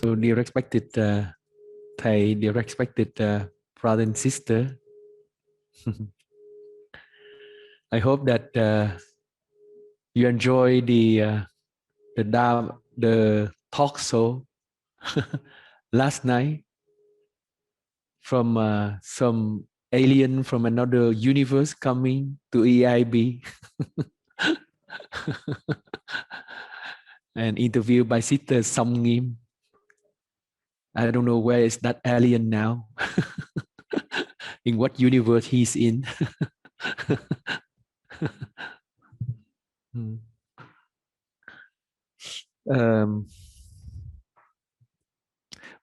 So, dear respected Thay, dear respected brother and sister, I hope that you enjoy the talk show last night from some alien from another universe coming to EIB and interviewed by Sister Nghiem. I don't know where is that alien now, in what universe he's in. um,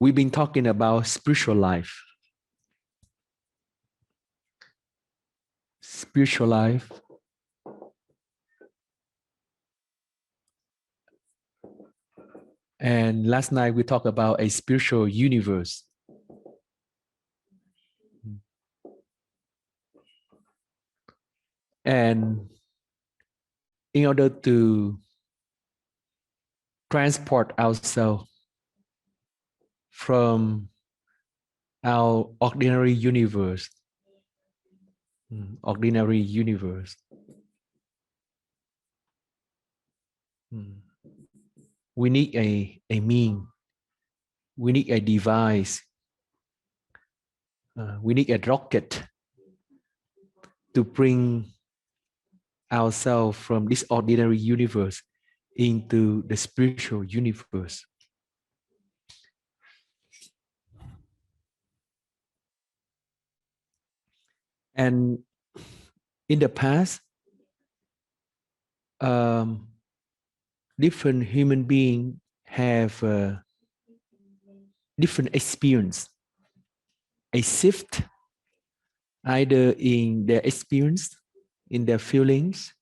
we've been talking about spiritual life. Spiritual life. And last night we talked about a spiritual universe. And in order to transport ourselves from our ordinary universe, we need a mean, we need a device, we need a rocket to bring ourselves from this ordinary universe into the spiritual universe. And in the past, different human beings have different experience, a shift either in their experience, in their feelings.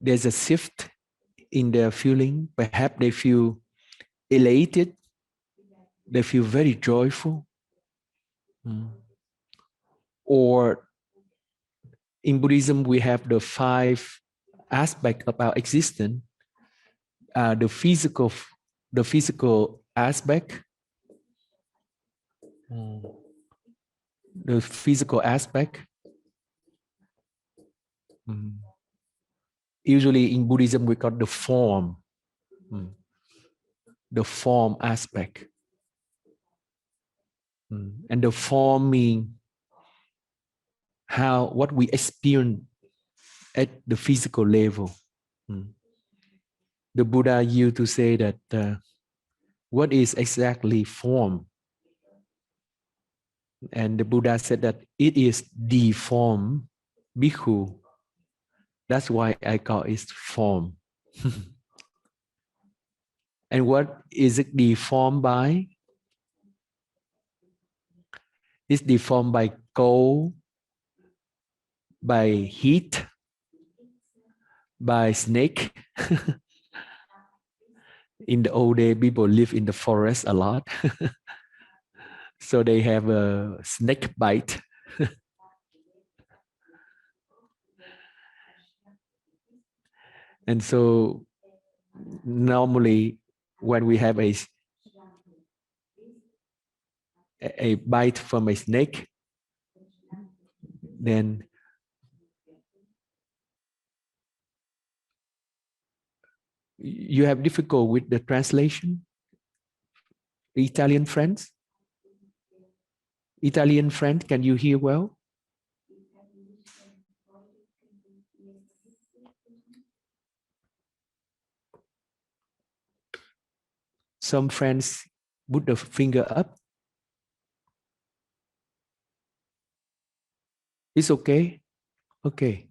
There's a shift in their feeling. Perhaps they feel elated, they feel very joyful. Or in Buddhism, we have the 5 aspects of our existence. The physical aspect, Usually in Buddhism, we call the form aspect. And the form means what we experience at the physical level. The Buddha used to say that what is exactly form? And the Buddha said that it is the form, bhikkhu. That's why I call it form. And what is it deformed by? It's deformed by cold, by heat, by snake. In the old day, people live in the forest a lot. So they have a snake bite. And so normally when we have a bite from a snake, then you have difficulty with the translation. Italian friends? Italian friend, can you hear well? Some friends put the finger up. It's okay. Okay.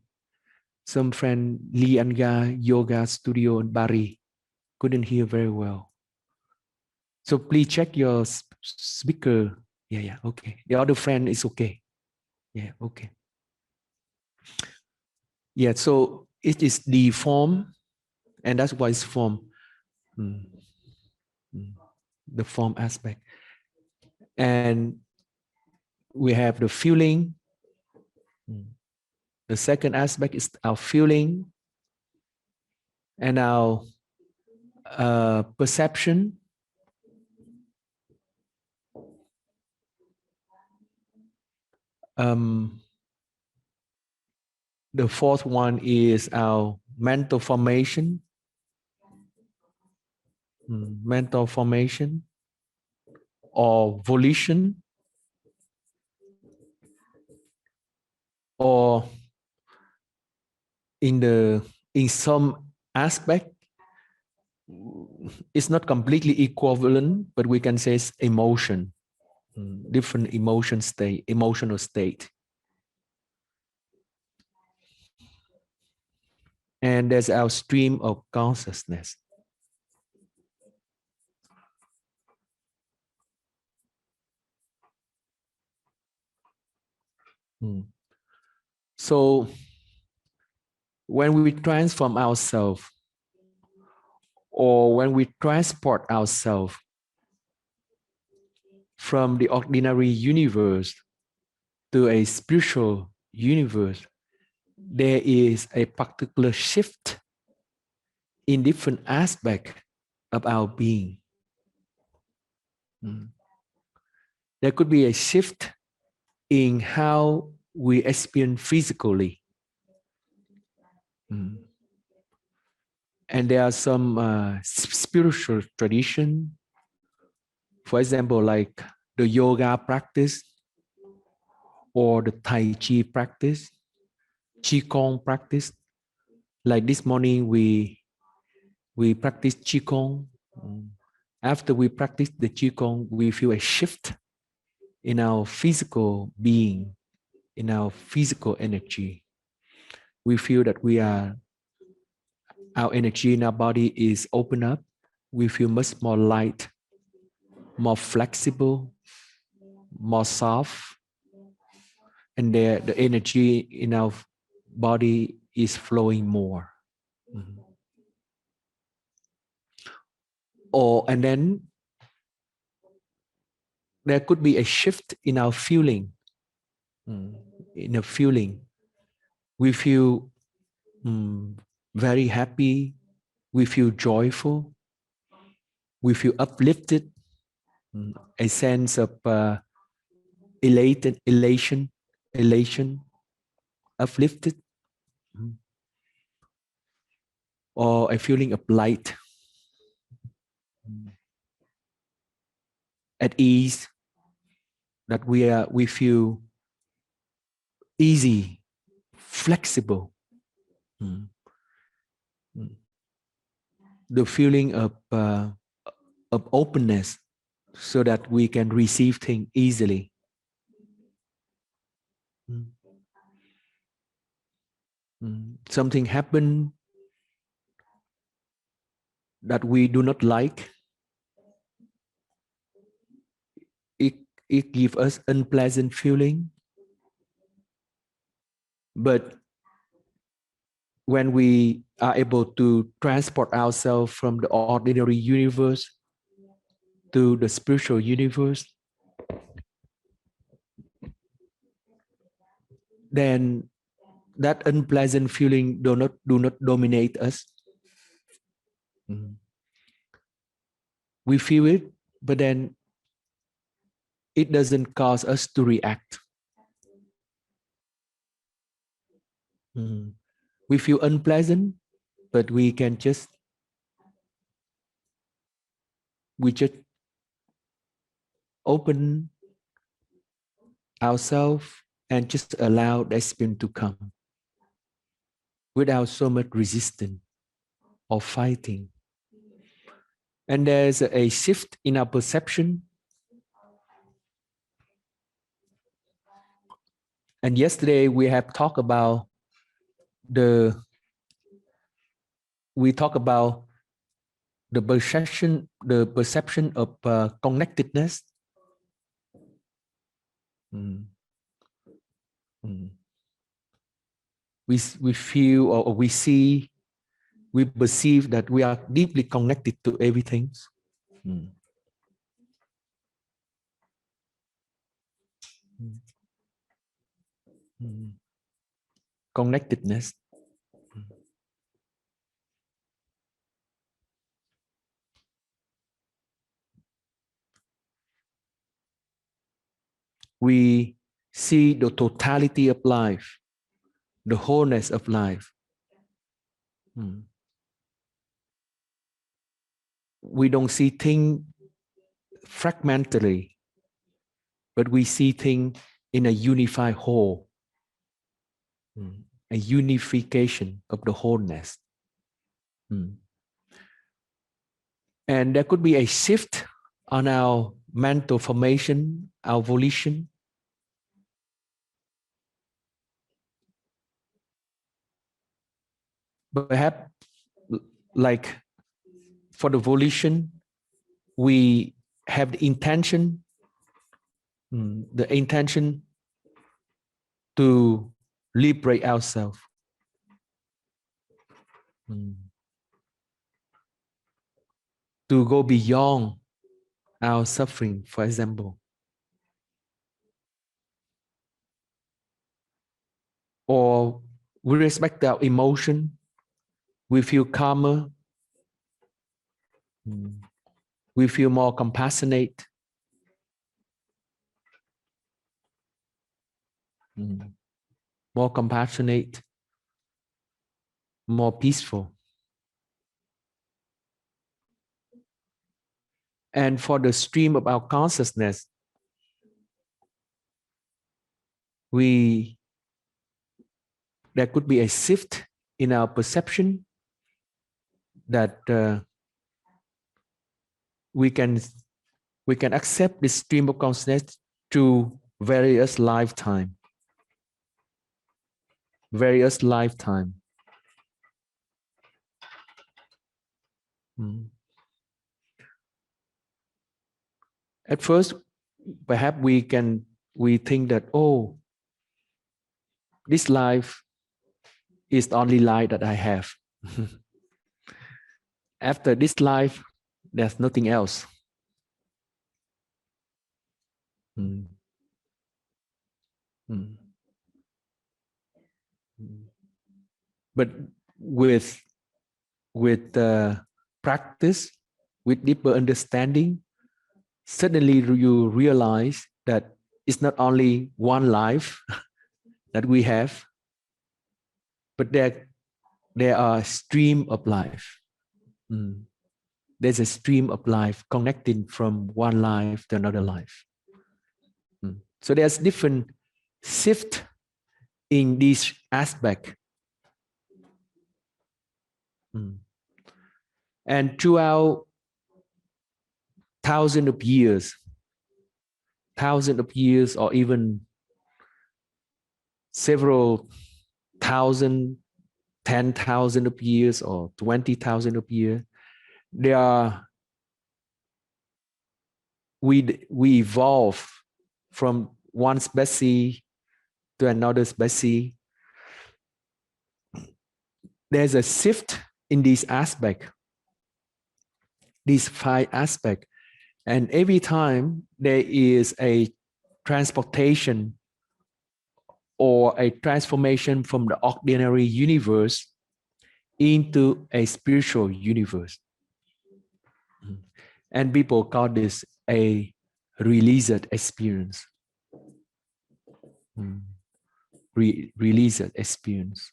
Some friend Lianga Yoga Studio in Bari couldn't hear very well. So please check your speaker. Yeah, okay. The other friend is okay. Yeah, okay. Yeah, so it is the form, and that's why it's form. The form aspect. And we have the feeling. The second aspect is our feeling. And our perception, um, the fourth one is our mental formation. Mental formation or volition, or in some aspect it's not completely equivalent, but we can say it's emotion. Different emotional state. And there's our stream of consciousness. So when we transform ourselves, or when we transport ourselves from the ordinary universe to a spiritual universe, there is a particular shift in different aspects of our being. There could be a shift in how we experience physically. And there are some spiritual tradition, for example, like the yoga practice or the Tai Chi practice, Qigong practice. Like this morning, we practice Qigong. After we practice the Qigong, we feel a shift in our physical being, in our physical energy. We feel that our energy in our body is open up. We feel much more light, more flexible, more soft, and the energy in our body is flowing more. And then there could be a shift in our feeling. In a feeling, we feel very happy, we feel joyful, we feel uplifted, a sense of elation, uplifted, or a feeling of light, at ease, that we feel easy, flexible. The feeling of openness, so that we can receive things easily. Something happened that we do not like, it gives us unpleasant feeling. But when we are able to transport ourselves from the ordinary universe to the spiritual universe, then that unpleasant feeling do not dominate us. We feel it, but then it doesn't cause us to react. We feel unpleasant, but we just open ourselves and just allow that experience to come without so much resistance or fighting. And there's a shift in our perception. And yesterday we have talked about the perception of connectedness. We feel, or we see, we perceive that we are deeply connected to everything. Connectedness. We see the totality of life, the wholeness of life. Mm. We don't see things fragmentally, but we see things in a unified whole, a unification of the wholeness. And there could be a shift on our mental formation, our volition. Perhaps, like for the volition, we have the intention to liberate ourselves. To go beyond our suffering, for example. Or we respect our emotion, we feel calmer, we feel more compassionate, more compassionate, more peaceful. And for the stream of our consciousness, there could be a shift in our perception that we can accept this stream of consciousness to various lifetime. At first, perhaps we think that, oh, this life is the only life that I have. After this life, there's nothing else. But with practice, with deeper understanding, suddenly you realize that it's not only one life that we have, but there are stream of life. There's a stream of life connecting from one life to another life. So there's different shift in this aspect. And throughout thousands of years, or even several thousand, 10,000 of years, or 20,000 of years, we evolve from one species to another species. There's a shift in this aspect, these 5 aspects. And every time there is a transportation or a transformation from the ordinary universe into a spiritual universe. And people call this a released experience. Released experience.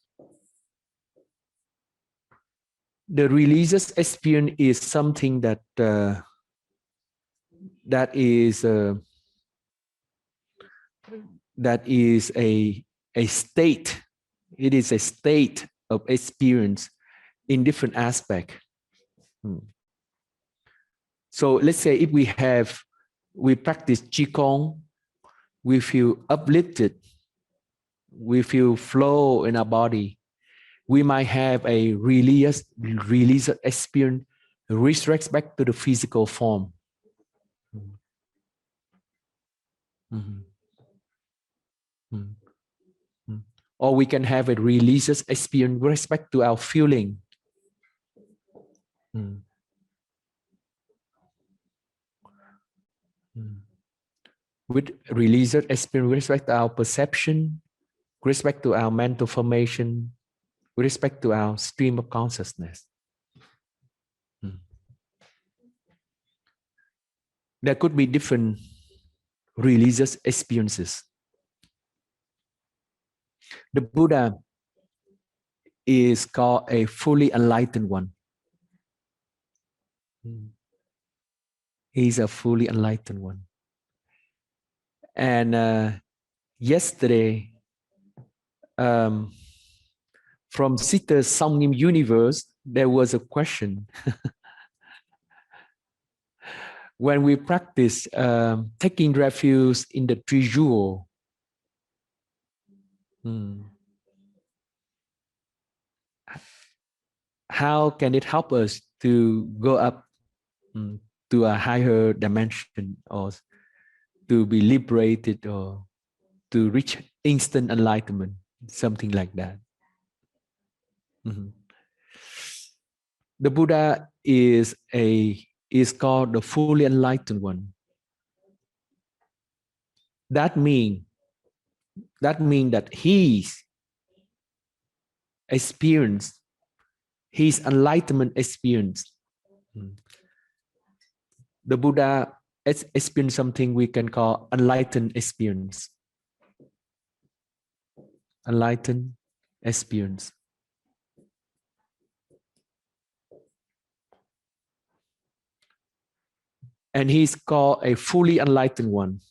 The released experience is something that is a state. It is a state of experience in different aspects. So let's say if we practice Qigong, we feel uplifted, we feel flow in our body. We might have a release experience, resurrects back to the physical form. Or we can have a releases experience with respect to our feeling. With releases experience with respect to our perception, with respect to our mental formation, with respect to our stream of consciousness. There could be different religious experiences. The Buddha is called a fully enlightened one. He's a fully enlightened one. And yesterday, from Sister Songnim universe, there was a question. When we practice taking refuge in the three jewel, how can it help us to go up to a higher dimension, or to be liberated, or to reach instant enlightenment, something like that? The Buddha is called the fully enlightened one. That means that his experience, his enlightenment experience, the Buddha experienced something we can call enlightened experience. Enlightened experience. And he's called a fully enlightened one.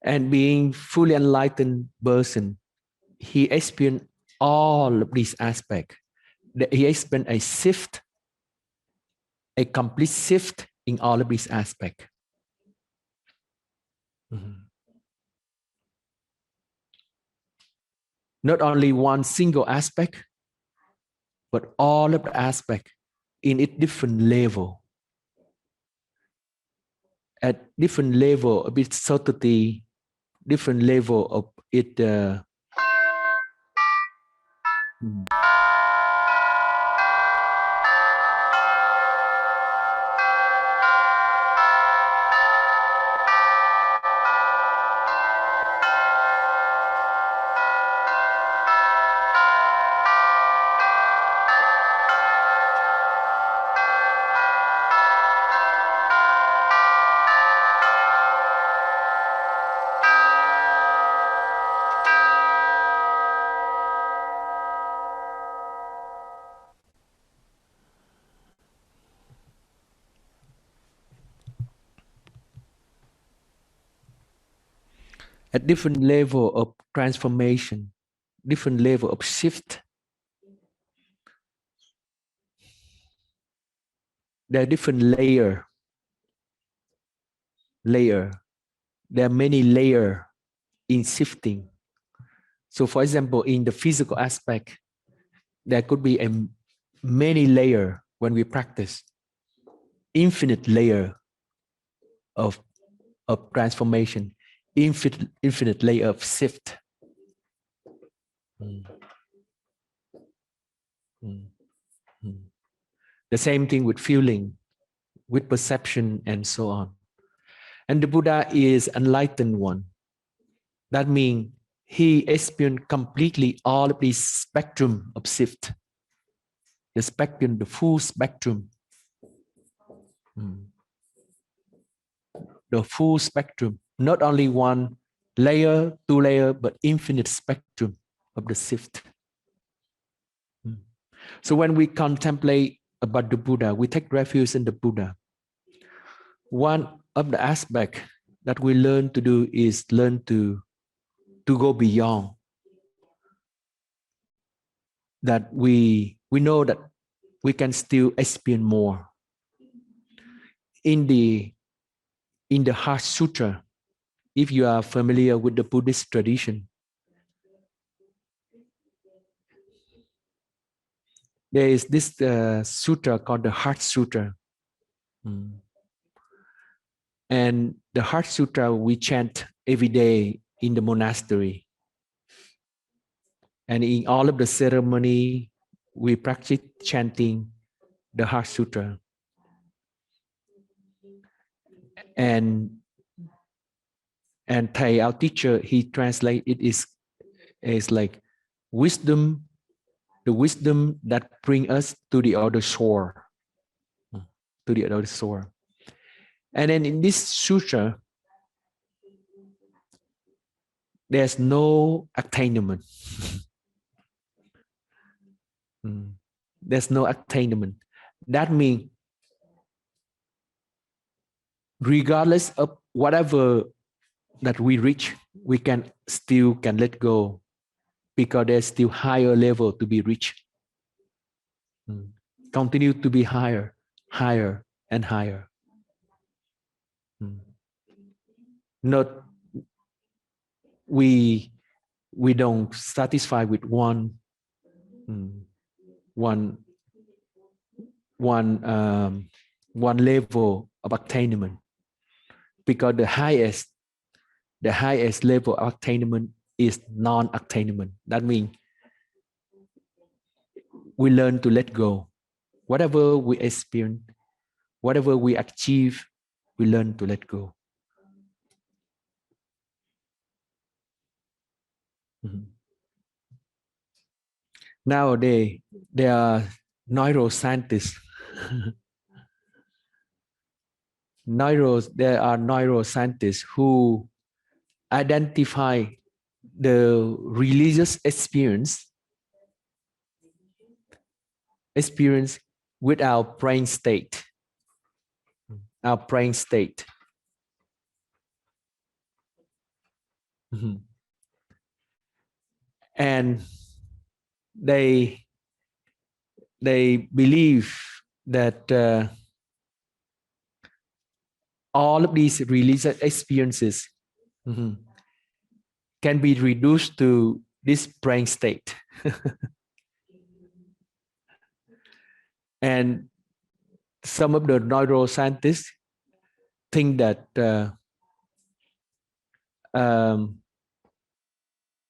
And being fully enlightened person, he experienced all of these aspects. He experienced a shift, a complete shift in all of these aspects. Not only one single aspect, but all of the aspects in a different level. At different level of its subtlety, different level of its at different level of transformation, different level of shift. There are different layer. There are many layers in shifting. So for example, in the physical aspect, there could be a many layer when we practice, infinite layer of transformation, infinite layer of shift. The same thing with feeling, with perception, and so on. And the Buddha is enlightened one. That means he experienced completely all of this spectrum of shift. The spectrum, the full spectrum. The full spectrum. Not only one layer, two layer, but infinite spectrum of the shift. So when we contemplate about the Buddha, we take refuge in the Buddha. One of the aspects that we learn to do is learn to go beyond. That we know that we can still experience more. In the Heart Sutra, if you are familiar with the Buddhist tradition, there is this sutra called the Heart Sutra. And the Heart Sutra we chant every day in the monastery. And in all of the ceremony, we practice chanting the Heart Sutra. And Thay, our teacher, he translates it is like wisdom, the wisdom that bring us to the other shore. to the other shore. And then in this sutra, there's no attainment. There's no attainment. That means regardless of whatever that we reach, we can still can let go because there's still higher level to be reached. Continue to be higher, higher and higher. Not we don't satisfy with one level of attainment, because the highest level of attainment is non-attainment. That means we learn to let go. Whatever we experience, whatever we achieve, we learn to let go. Nowadays, there are neuroscientists. There are neuroscientists who identify the religious experience with our brain state. Our brain state. And they believe that all of these religious experiences can be reduced to this brain state. And some of the neuroscientists think that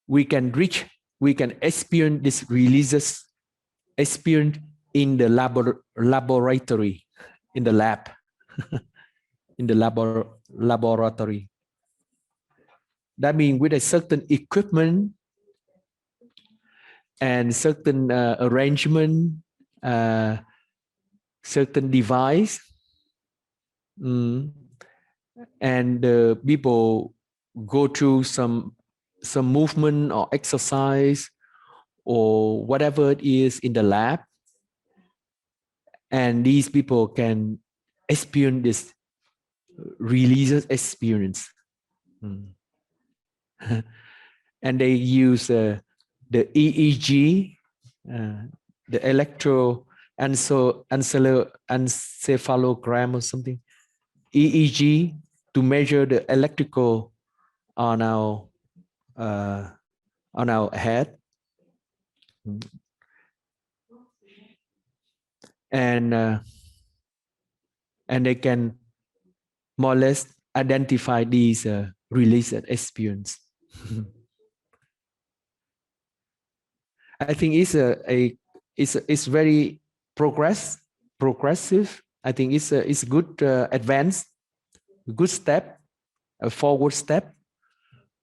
we can experience this religious experience in the laboratory, in the lab, in the laboratory. That means with a certain equipment and certain arrangement, certain device, and people go through some movement or exercise or whatever it is in the lab, and these people can experience this religious experience. And they use the EEG, the encephalogram or something, EEG, to measure the electrical on our head, and they can more or less identify these religious experience. I think it's very progressive. I think it's a good advance, good step, a forward step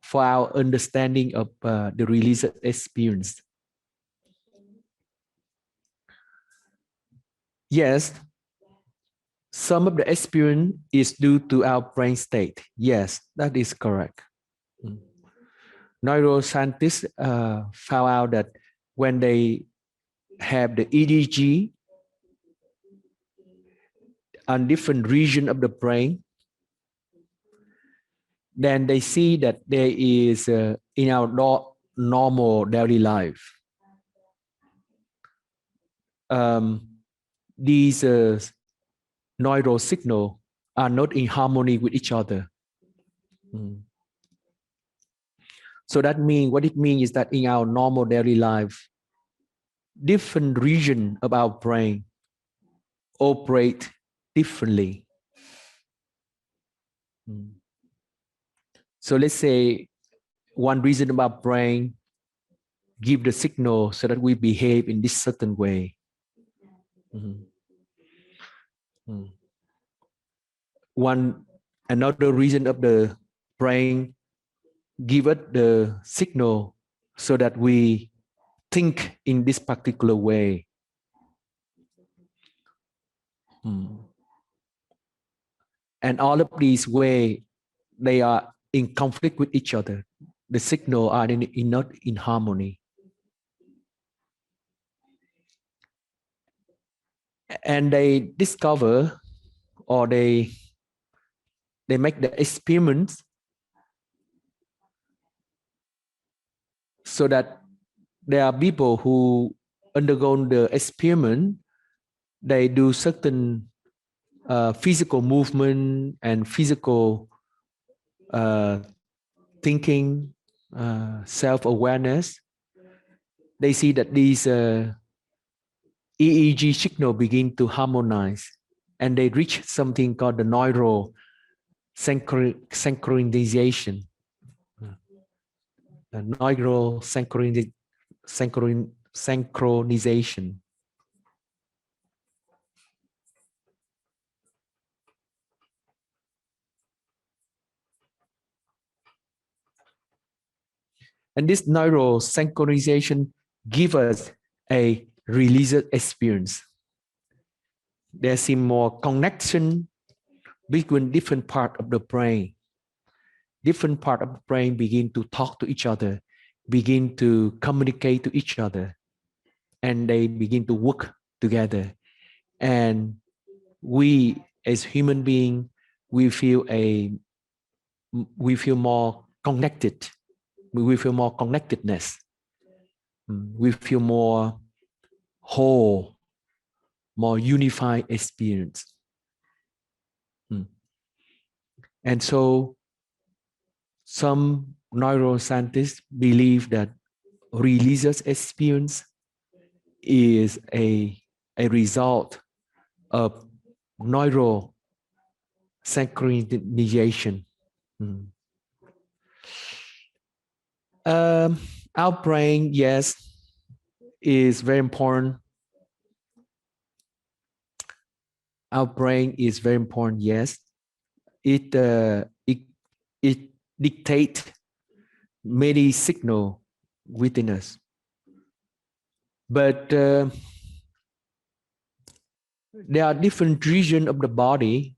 for our understanding of the religious experience. Yes, some of the experience is due to our brain state. Yes, that is correct. Neuroscientists found out that when they have the EEG on different region of the brain, then they see that there is in our normal daily life, these neural signals are not in harmony with each other. So that means, what it means is that in our normal daily life, different regions of our brain operate differently. So let's say one region of our brain give the signal so that we behave in this certain way. Another region of the brain give us the signal so that we think in this particular way. And all of these way, they are in conflict with each other. The signal are not in harmony. And they discover, or they make the experiments so that there are people who undergo the experiment. They do certain physical movement and physical thinking, self-awareness. They see that these EEG signal begin to harmonize, and they reach something called the neural synchronization. Neural synchronization. And this neural synchronization gives us a released experience. There seems more connection between different parts of the brain. Different parts of the brain begin to talk to each other, begin to communicate to each other, and they begin to work together. And we, as human beings, we feel more connected. We feel more connectedness. We feel more whole, more unified experience. And so some neuroscientists believe that religious experience is a result of neural synchronization. Our brain, yes, is very important. Our brain is very important, yes. It dictates many signals within us. But there are different regions of the body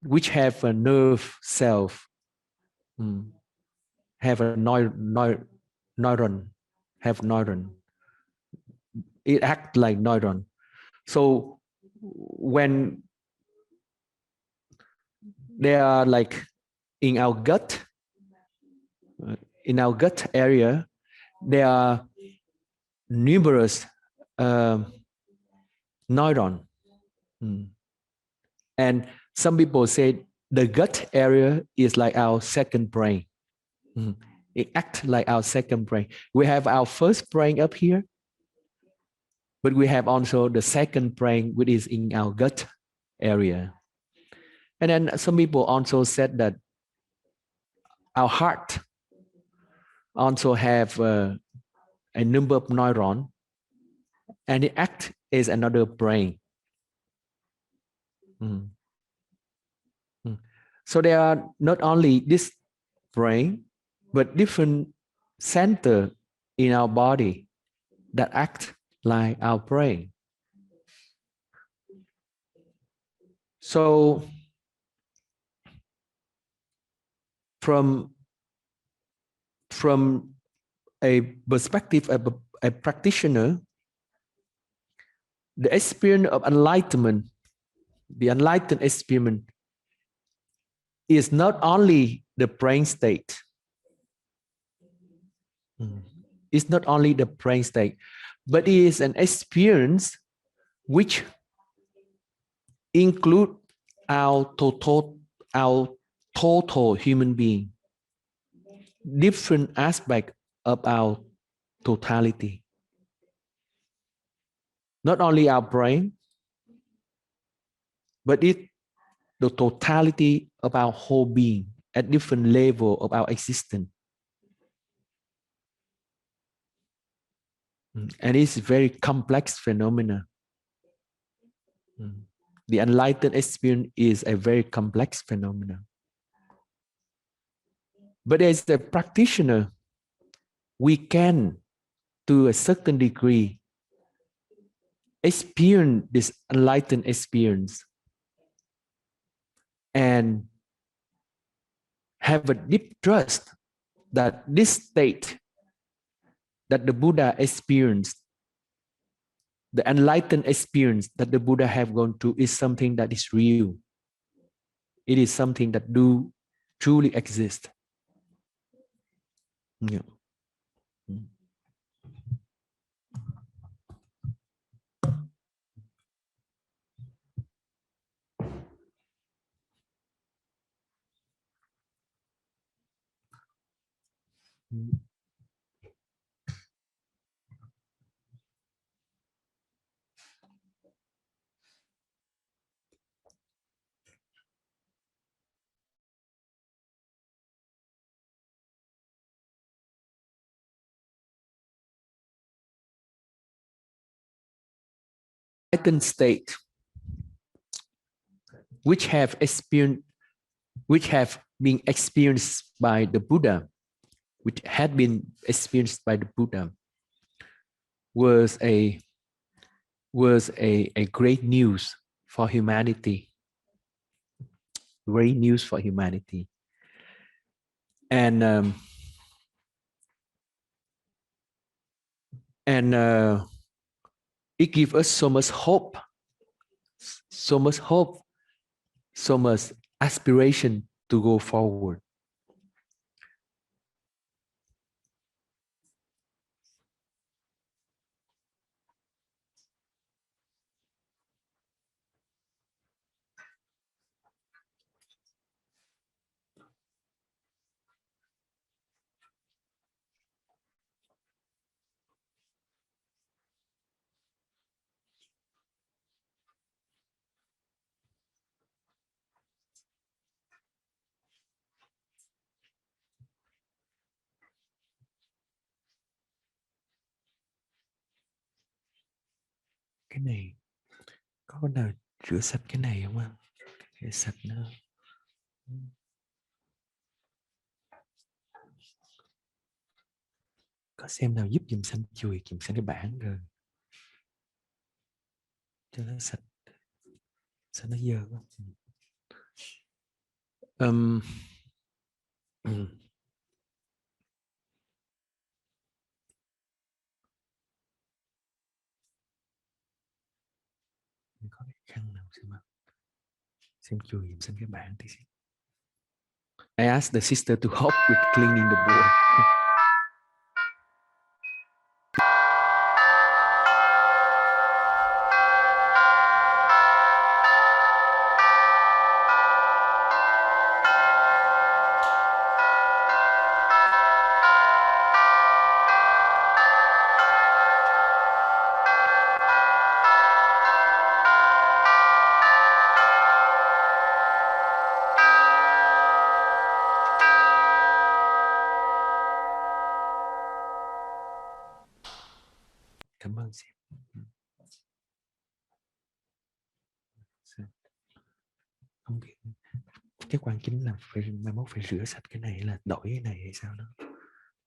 which have a nerve cells, have a neuron, have neuron. It acts like neuron. So when they are like in our gut area, there are numerous neurons. And some people say the gut area is like our second brain. It acts like our second brain. We have our first brain up here, but we have also the second brain, which is in our gut area. And then some people also said that our heart also have a number of neurons, and it acts as another brain. So there are not only this brain, but different center in our body that act like our brain. So from a perspective of a practitioner, the experience of enlightenment, the enlightened experience, is not only the brain state. It's not only the brain state, but it is an experience which include our total human being, different aspect of our totality. Not only our brain, but the totality of our whole being at different level of our existence. And it's a very complex phenomena. The enlightened experience is a very complex phenomenon. But as a practitioner, we can, to a certain degree, experience this enlightened experience. and have a deep trust that this state that the Buddha experienced, the enlightened experience that the Buddha have gone through, is something that is real. It is something that do truly exist. Yeah. Enlightened state, which have been experienced by the Buddha, which had been experienced by the Buddha, was a great news for humanity. Great news for humanity. And it gives us so much hope, so much hope, so much aspiration to go forward. Cái này có nào rửa sạch cái này không anh? Rửa sạch nó. Có xem nào giúp giùm xanh chùi giùm xanh cái bảng rồi cho nó sạch, sao nó dơ quá. Có cái khăn nào xem chùi giùm xanh cái bảng tí xíu. I asked the sister to help with cleaning the board. Cảm ơn chị. Không biết cái quan chính là phải mai mốt phải rửa sạch cái này, là đổi cái này hay sao đó,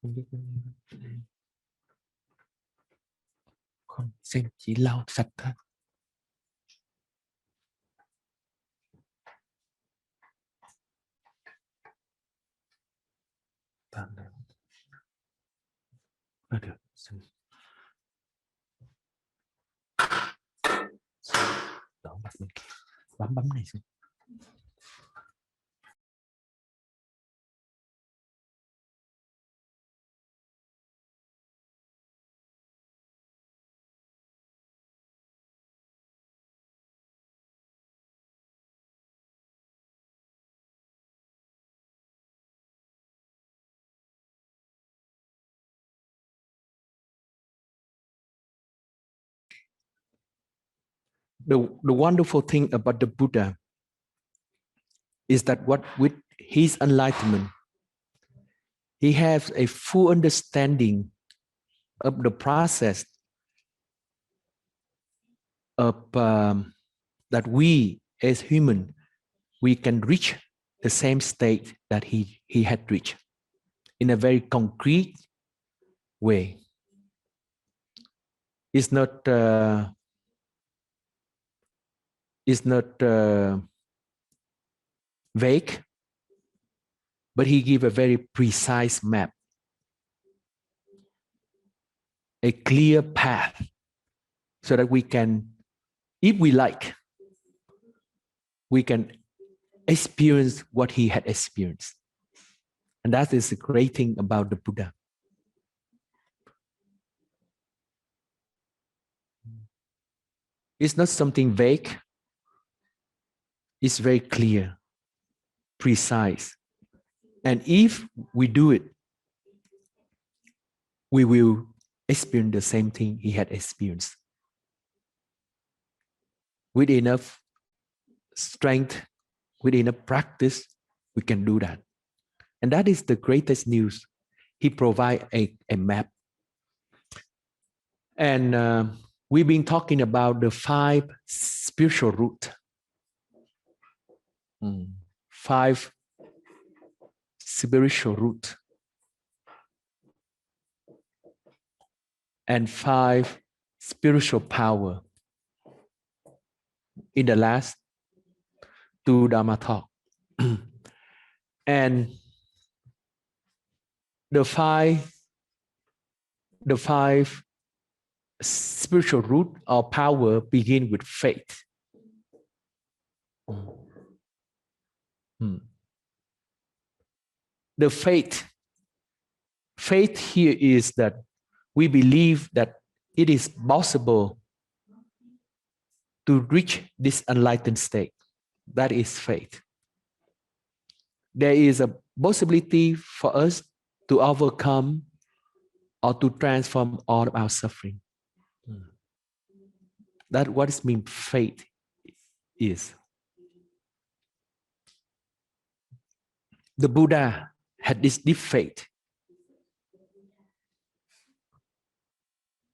không biết. Không, xem chỉ lau sạch thôi. Được. Đổ mặt bên kia, bấm này xuống. The wonderful thing about the Buddha is that what with his enlightenment, he has a full understanding of the process of that we as human, we can reach the same state that he had reached in a very concrete way. It's not vague, but he gave a very precise map, a clear path, so that we can, if we like, we can experience what he had experienced. And that is the great thing about the Buddha. It's not something vague. It's very clear, precise. And if we do it, we will experience the same thing he had experienced. With enough strength, with enough practice, we can do that. And that is the greatest news. He provides a map. And we've been talking about the 5 spiritual routes. 5 spiritual routes. And 5 spiritual power in the last 2 Dharma Talk. And the five spiritual root or power begin with faith. The faith here is that we believe that it is possible to reach this enlightened state. That is faith. There is a possibility for us to overcome or to transform all of our suffering. That's what it means faith is. The Buddha had this deep faith.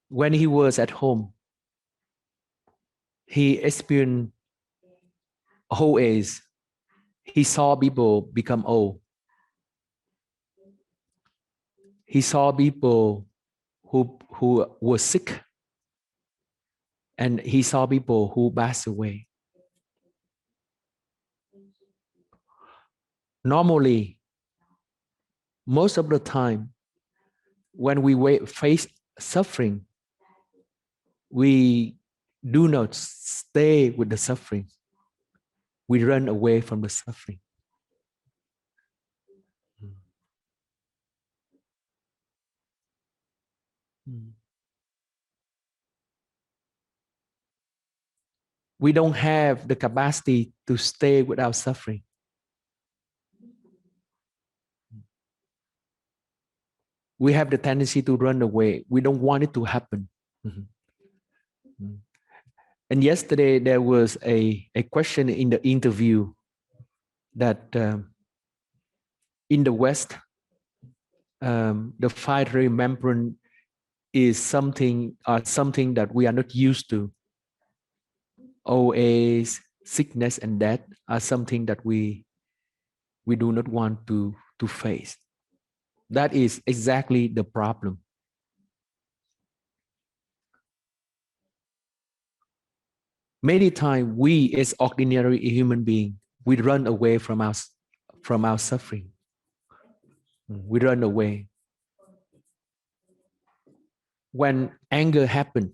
When he was at home, he experienced old age. He saw people become old. He saw people who were sick. And he saw people who passed away. Normally, most of the time, when we face suffering, we do not stay with the suffering. We run away from the suffering. We don't have the capacity to stay without suffering. We have the tendency to run away. We don't want it to happen. And yesterday there was a question in the interview that in the West, the 5 remembrance is something that we are not used to. Old age, sickness, and death are something that we do not want to face. That is exactly the problem. Many times we as ordinary human beings, we run away from our suffering. We run away. When anger happens,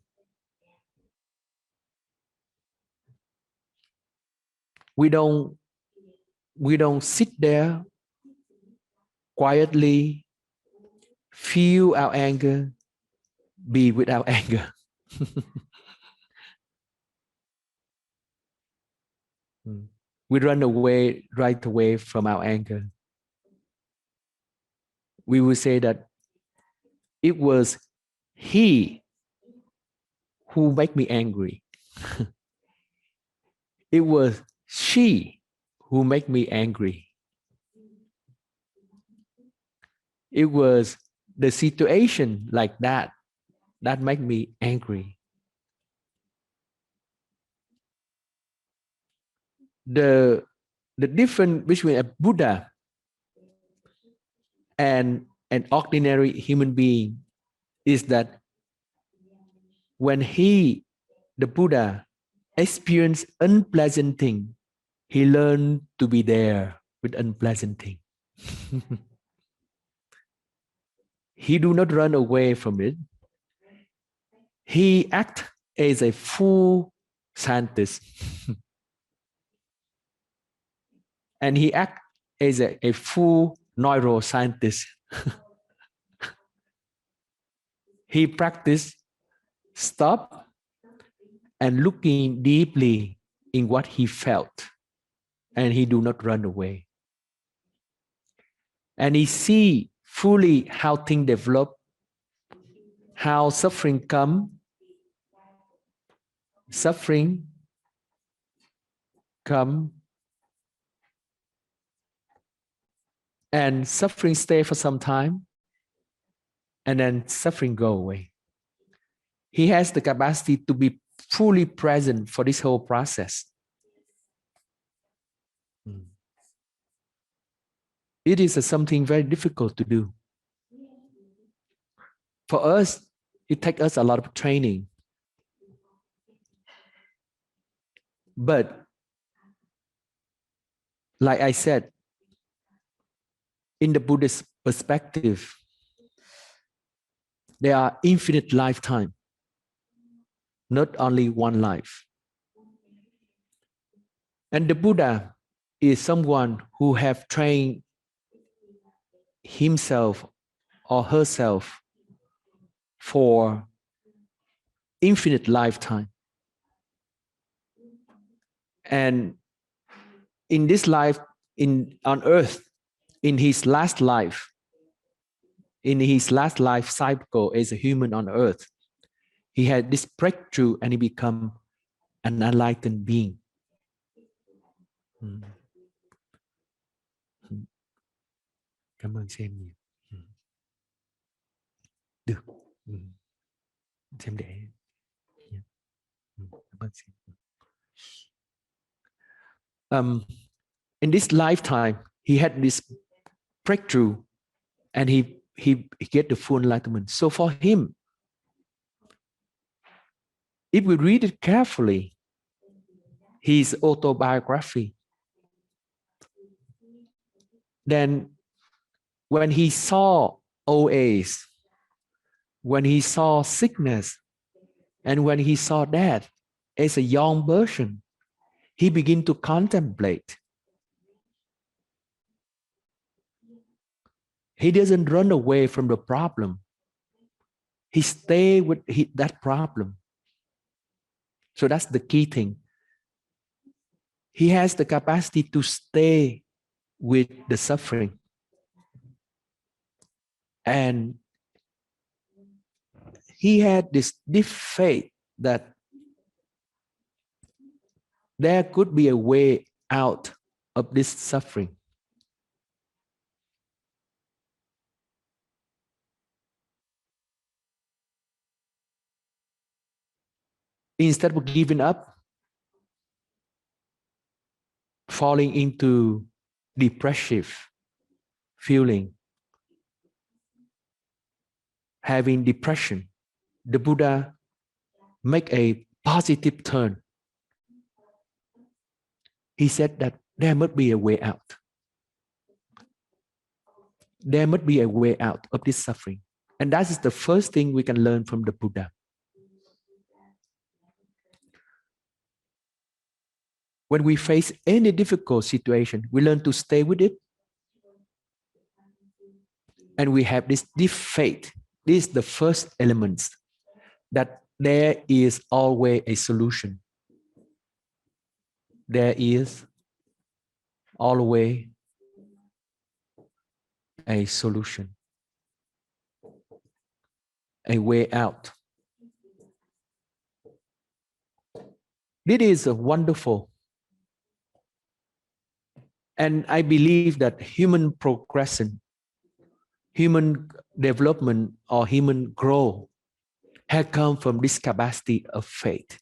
we don't sit there quietly, feel our anger, be without anger. We run away right away from our anger. We will say that it was he who made me angry. It was she who made me angry. It was the situation like that made me angry. The difference between a Buddha and an ordinary human being is that when the Buddha experienced unpleasant thing, He learned to be there with unpleasant things. He do not run away from it. He act as a full scientist. And he act as a full neuroscientist. He practiced stop and looking deeply in what he felt, and he do not run away. And he see fully how things develop, how suffering come, suffering come, and suffering stay for some time, and then suffering go away. He has the capacity to be fully present for this whole process. It is something very difficult to do. For us, it takes us a lot of training. But like I said, in the Buddhist perspective, there are infinite lifetime, not only one life. And the Buddha is someone who have trained himself or herself for infinite lifetime. And in this life, on earth, in his last life cycle as a human on earth, he had this breakthrough and he become an enlightened being. Cảm ơn xem nhiều. Được. Xem để. Cảm ơn xem. In this lifetime, he had this breakthrough and he get the full enlightenment. So for him, if we read it carefully, his autobiography, then when he saw old age, when he saw sickness, and when he saw death as a young person, he began to contemplate. He doesn't run away from the problem. He stays with that problem. So that's the key thing. He has the capacity to stay with the suffering. And he had this deep faith that there could be a way out of this suffering. Instead of giving up, falling into depressive feeling, having depression, the Buddha make a positive turn. He said that there must be a way out. There must be a way out of this suffering. And that is the first thing we can learn from the Buddha. When we face any difficult situation, we learn to stay with it. And we have this deep faith. This is the first element, that there is always a solution. There is always a solution, a way out. This is a wonderful. And I believe that human progression, human development, or human growth has come from this capacity of faith.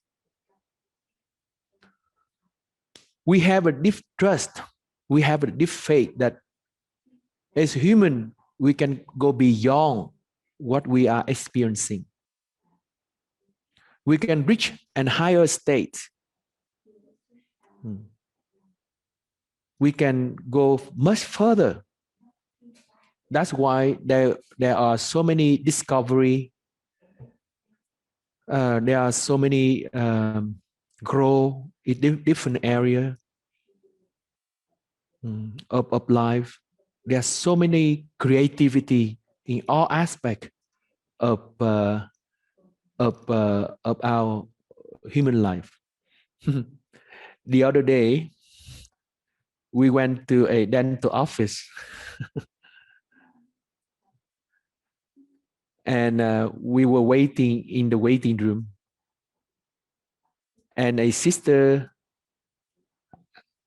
We have a deep trust. We have a deep faith that as human, we can go beyond what we are experiencing. We can reach a higher state. we can go much further. That's why there are so many discovery. There are so many grow in different area of life. There's so many creativity in all aspects of our human life. The other day, we went to a dental office, and we were waiting in the waiting room, and a sister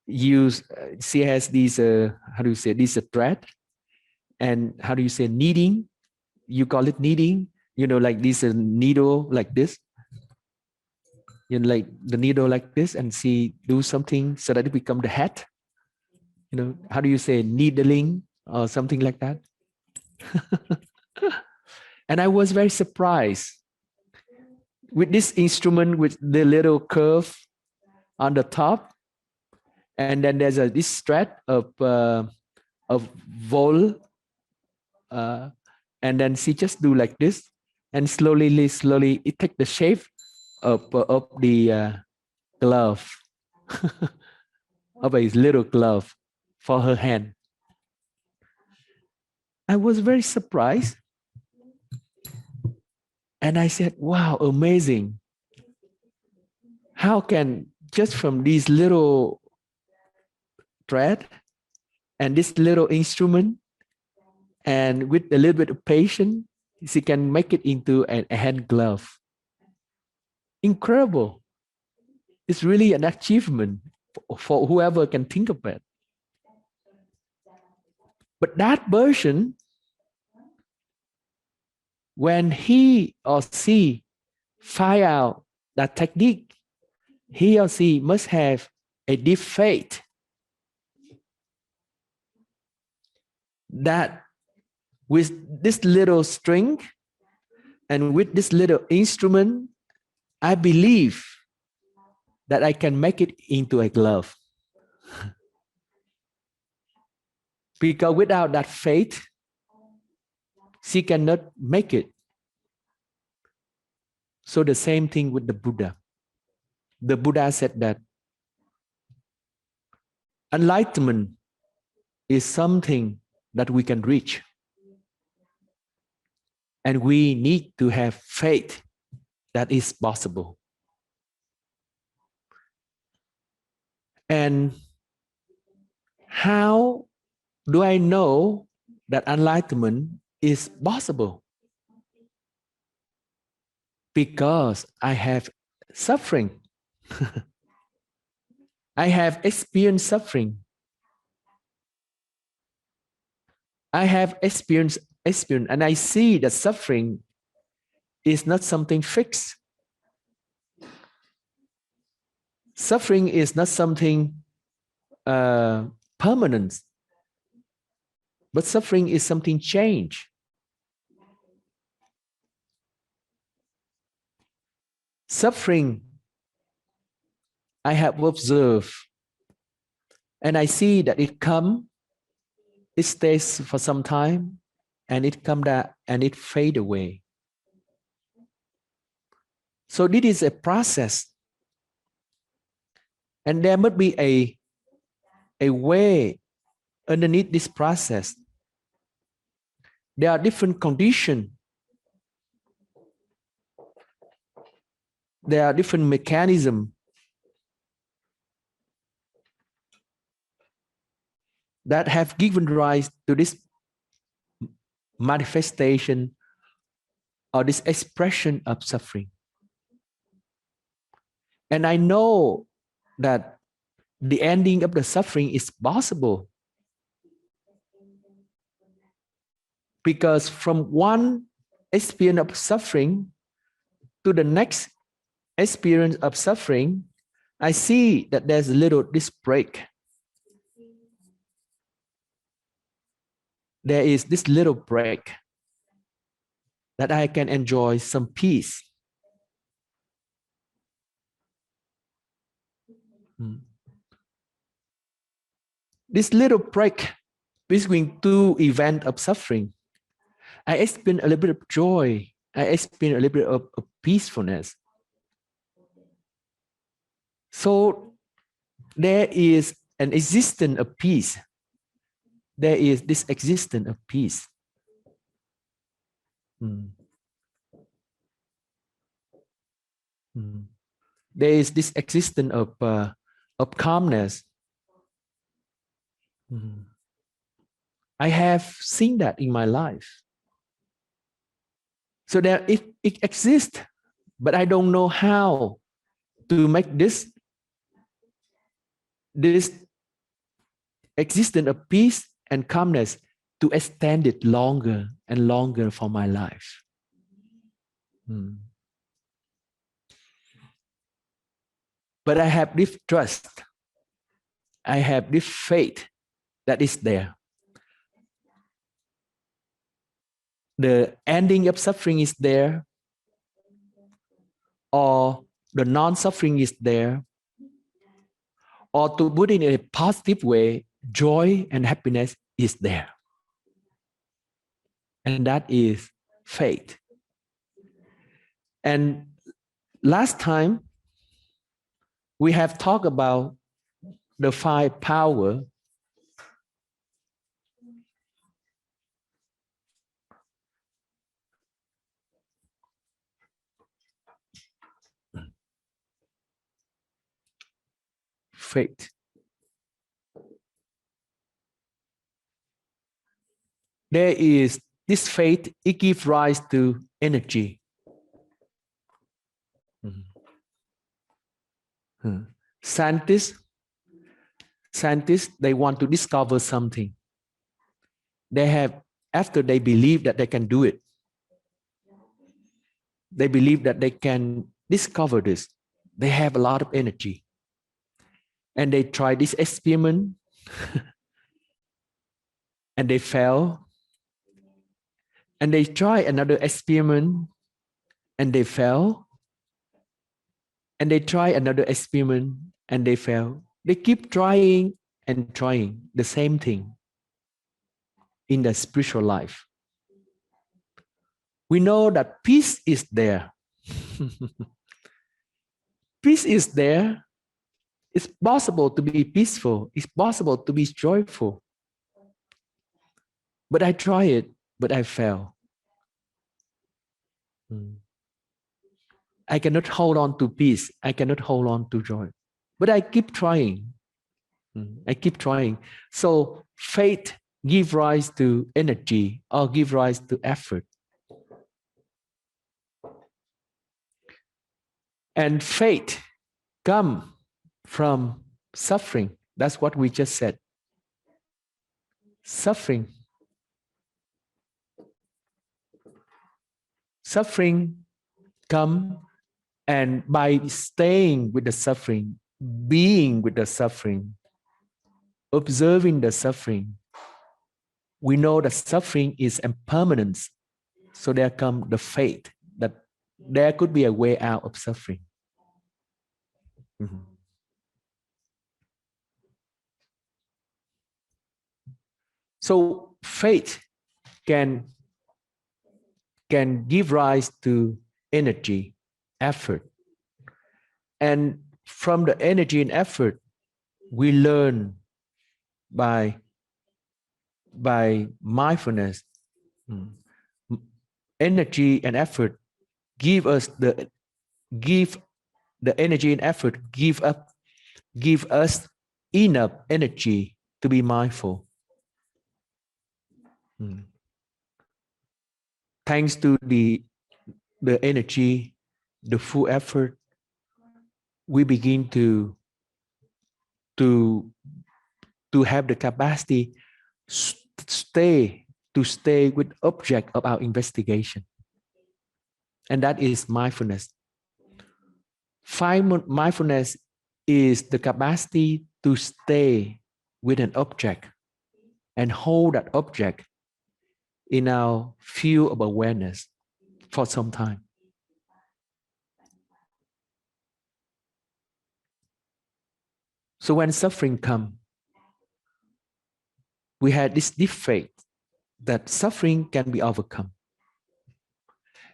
she has these how do you say this, a thread, and how do you say kneading? You call it kneading, like this needle like this, like the needle like this, and she do something so that it become the head. How do you say needling or something like that? And I was very surprised with this instrument with the little curve on the top, and then there's this thread of vol, and then she just do like this, and slowly it take the shape of the glove, of a little glove for her hand. I was very surprised, and I said, wow, amazing. How can just from these little thread and this little instrument, and with a little bit of patience, she can make it into a hand glove. Incredible. It's really an achievement for whoever can think of it. But that person, when he or she find out that technique, he or she must have a deep faith that with this little string and with this little instrument, I believe that I can make it into a glove. Because without that faith, she cannot make it. So the same thing with the Buddha. The Buddha said that enlightenment is something that we can reach. And we need to have faith that is possible. And how do I know that enlightenment is possible? Because I have suffering. I have experienced suffering. I have experienced, and I see that suffering is not something fixed. Suffering is not something permanent, but suffering is something change. Suffering, I have observed, and I see that it comes, it stays for some time, and it comes down and it fades away. So this is a process, and there must be a way underneath this process. There are different conditions. There are different mechanisms that have given rise to this manifestation or this expression of suffering. And I know that the ending of the suffering is possible, because from one experience of suffering to the next experience of suffering, I see that there's a little this break. There is this little break that I can enjoy some peace. this little break between two events of suffering, I experience a little bit of joy. I experience a little bit of peacefulness. So there is an existence of peace. There is this existence of peace. Mm. Mm. There is this existence of calmness. Mm. I have seen that in my life. So that it exists, but I don't know how to make this existence of peace and calmness to extend it longer and longer for my life. Mm. But I have this trust. I have this faith that is there. The ending of suffering is there, or the non-suffering is there, or to put it in a positive way, joy and happiness is there. And that is faith. And last time, we have talked about the 5 power. Faith. There is this faith, it gives rise to energy. Scientists, they want to discover something. They have, after they believe that they can do it, they believe that they can discover this. They have a lot of energy. And they try this experiment and they fail. And they try another experiment and they fail. And they try another experiment and they fail. They keep trying and trying the same thing in the spiritual life. We know that peace is there. Peace is there. It's possible to be peaceful. It's possible to be joyful. But I try it, but I fail. I cannot hold on to peace. I cannot hold on to joy. But I keep trying. I keep trying. So faith gives rise to energy or give rise to effort. And faith comes from suffering. That's what we just said. Suffering. Suffering comes, and by staying with the suffering, being with the suffering, observing the suffering, we know that suffering is impermanence. So there comes the faith that there could be a way out of suffering. So faith can give rise to energy, effort. And from the energy and effort, we learn by mindfulness. Energy and effort give the energy and effort give us enough energy to be mindful. Thanks to the energy, the full effort, we begin to have the capacity to stay with object of our investigation. And that is mindfulness. Mindfulness is the capacity to stay with an object and hold that object in our field of awareness for some time. So when suffering comes, we had this deep faith that suffering can be overcome.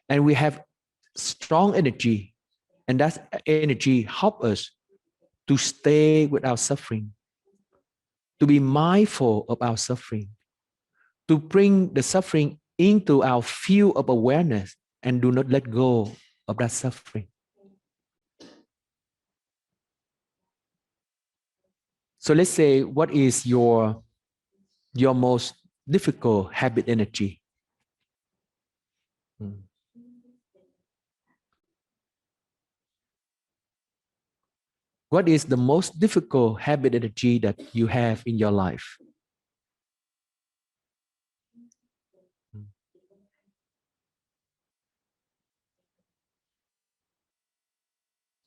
And we have strong energy, and that energy helps us to stay without suffering, to be mindful of our suffering, to bring the suffering into our field of awareness and do not let go of that suffering. So let's say, what is your most difficult habit energy? What is the most difficult habit energy that you have in your life?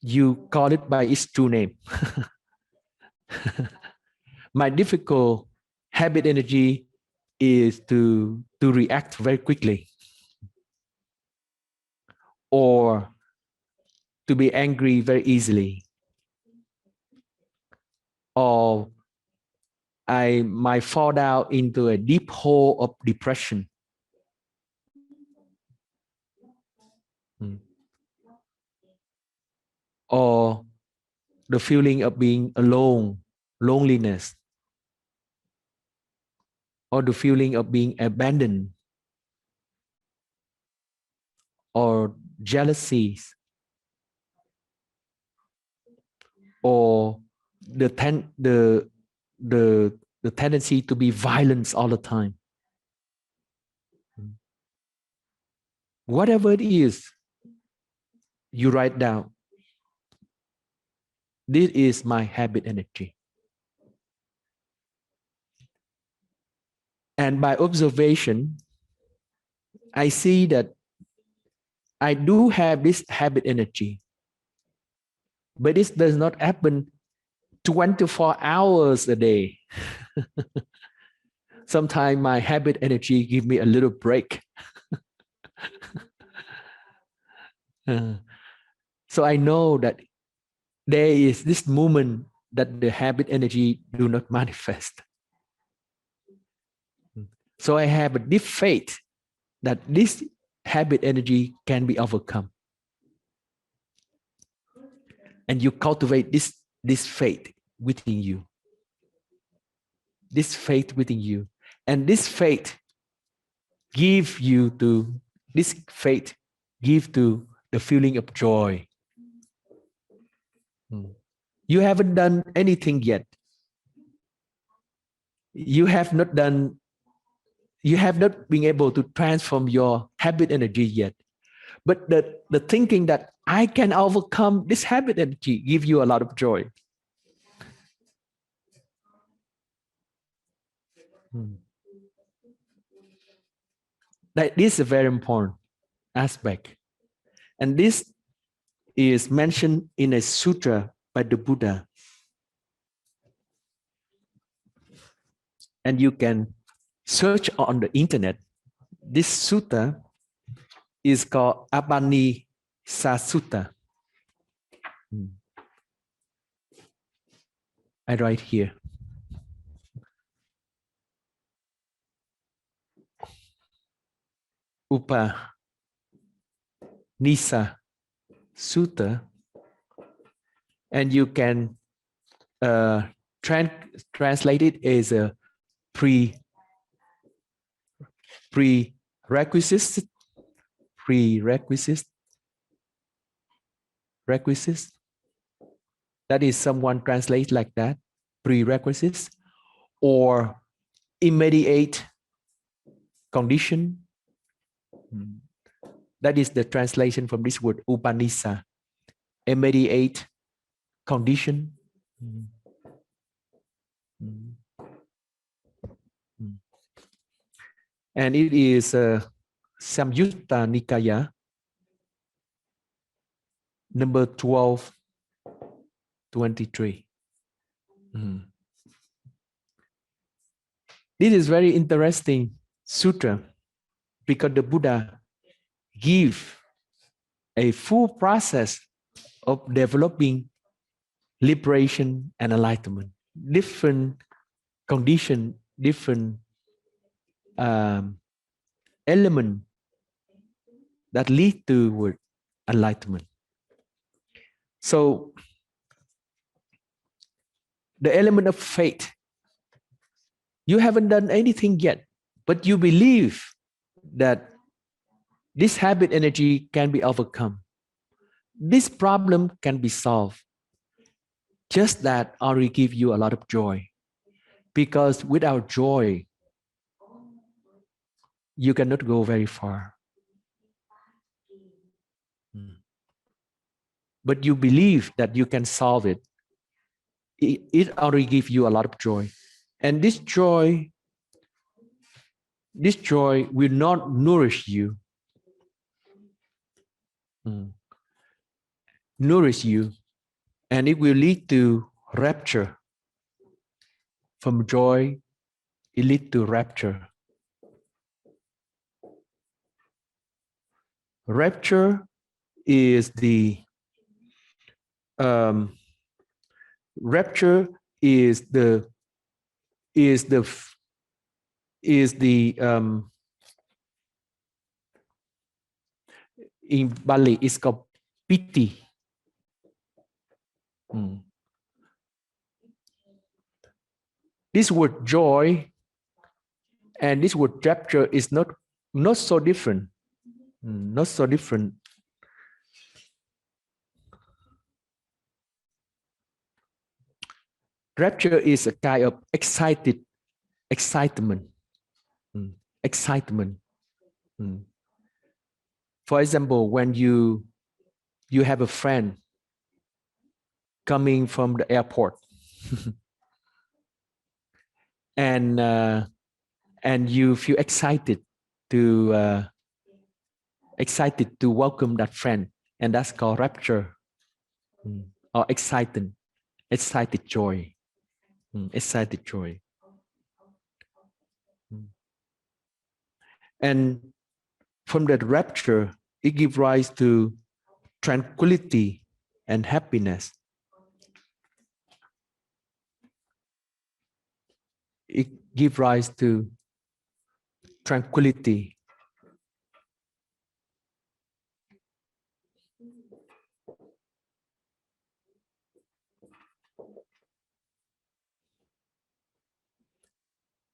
You call it by its true name. My difficult habit energy is to react very quickly, or to be angry very easily, or I might fall down into a deep hole of depression. Or the feeling of being alone, loneliness, or the feeling of being abandoned, or jealousies, or the tendency to be violent all the time. Whatever it is, you write down, this is my habit energy. And by observation, I see that I do have this habit energy, but this does not happen 24 hours a day. Sometimes my habit energy give me a little break. So I know that there is this moment that the habit energy do not manifest. So I have a deep faith that this habit energy can be overcome. And you cultivate this faith within you. This faith within you. And this faith give to the feeling of joy. You haven't done anything yet. You have not been able to transform your habit energy yet. But the thinking that I can overcome this habit energy give you a lot of joy. That is a very important aspect. And this is mentioned in a sutra by the Buddha. And you can search on the internet. This sutta is called Abanisa Sutta. I write here. Upanisa Sutta, and you can translate it as a prerequisite. That is, someone translates like that, prerequisites, or immediate condition. That is the translation from this word Upanisa, immediate condition. And it is Samyutta Nikaya, number 1223. This is very interesting sutra because the Buddha give a full process of developing liberation and enlightenment, different conditions different element that lead to enlightenment. So the element of faith, you haven't done anything yet, but you believe that this habit energy can be overcome. This problem can be solved. Just that already give you a lot of joy. Because without joy, you cannot go very far. But you believe that you can solve it. It already gives you a lot of joy. And this joy will not nourish you. Nourish you. And it will lead to rapture. From joy, it leads to rapture. Rapture is the rapture is the in Bali it's called piti. This word joy and this word rapture is not so different. Not so different. Rapture is a kind of excitement. Excitement. For example, when you have a friend coming from the airport and you feel excited to welcome that friend, and that's called rapture, or excited joy. Excited joy. And from that rapture, it gives rise to tranquility and happiness. It gives rise to tranquility.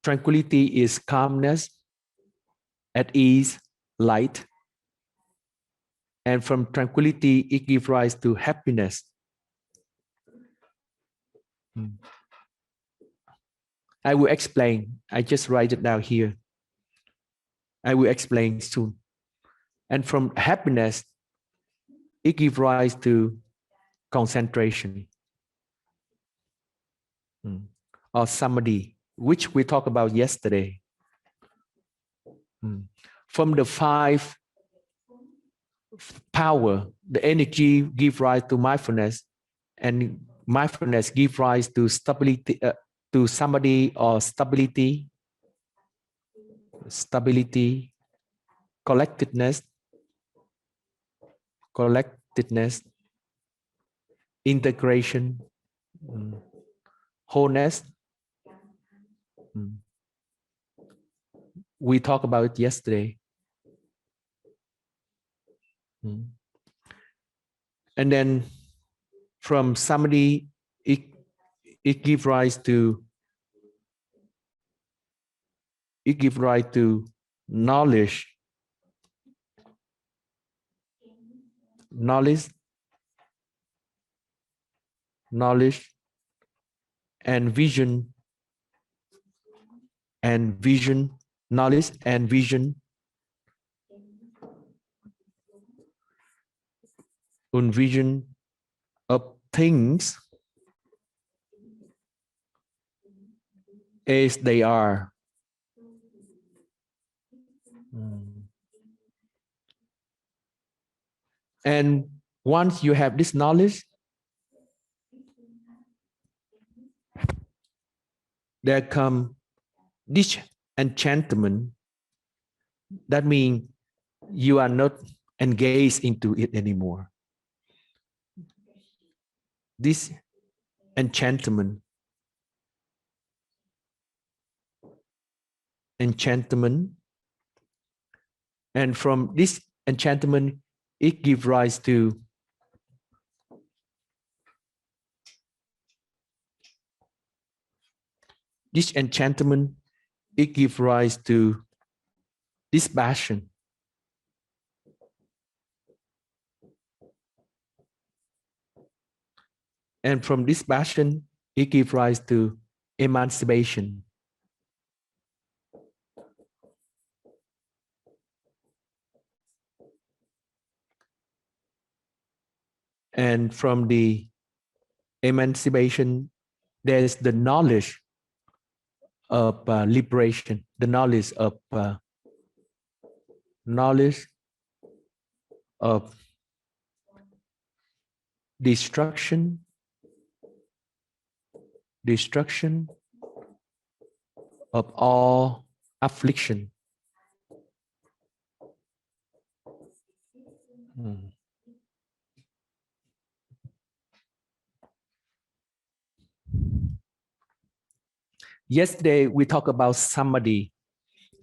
Tranquility is calmness, at ease, light. And from tranquility, it gives rise to happiness. I will explain. I just write it down here. I will explain soon. And from happiness, it gives rise to concentration, or samadhi, which we talked about yesterday. From the 5 power, the energy gives rise to mindfulness, and mindfulness gives rise to stability, to samadhi or stability, collectedness, integration, wholeness. We talked about it yesterday. And then from samadhi, it gives rise to knowledge, and vision, knowledge and vision, vision of things as they are. And once you have this knowledge, there come disenchantment. That means you are not engaged into it anymore. This enchantment. enchantment, and from this enchantment, it gives rise to this enchantment. It gives rise to this passion, and from this passion, it gives rise to emancipation. And from the emancipation, there's the knowledge of liberation, the knowledge of destruction of all affliction. Yesterday we talked about samadhi,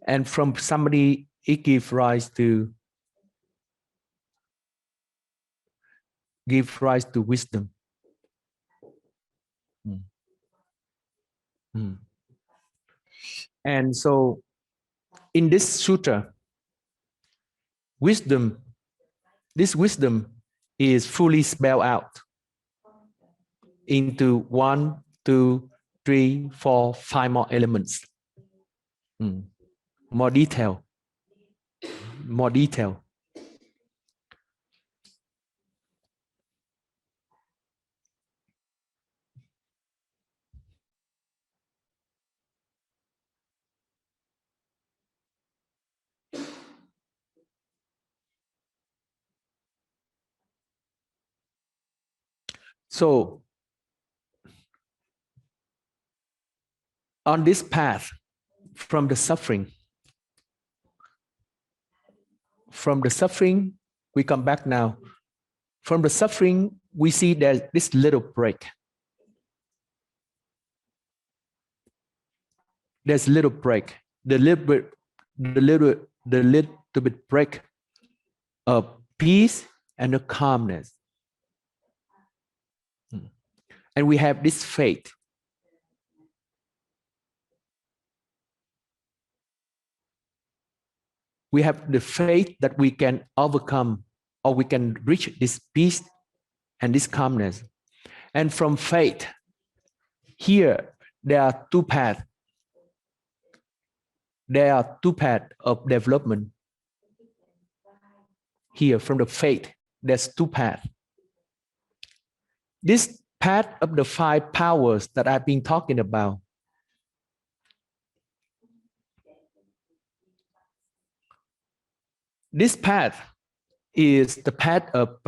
and from samadhi it gives rise to wisdom. And so in this sutra, this wisdom is fully spelled out into 1, 2, 3, 4, 5 more elements. More detail. So on this path from the suffering, we come back now. From the suffering, we see there's this little break. There's little break. The little bit break of peace and the calmness. And we have this faith. We have the faith that we can overcome, or we can reach this peace and this calmness. And from faith, here there are two paths. There are two paths of development. Here from the faith, there's two paths. This path of the 5 powers that I've been talking about, this path is the path of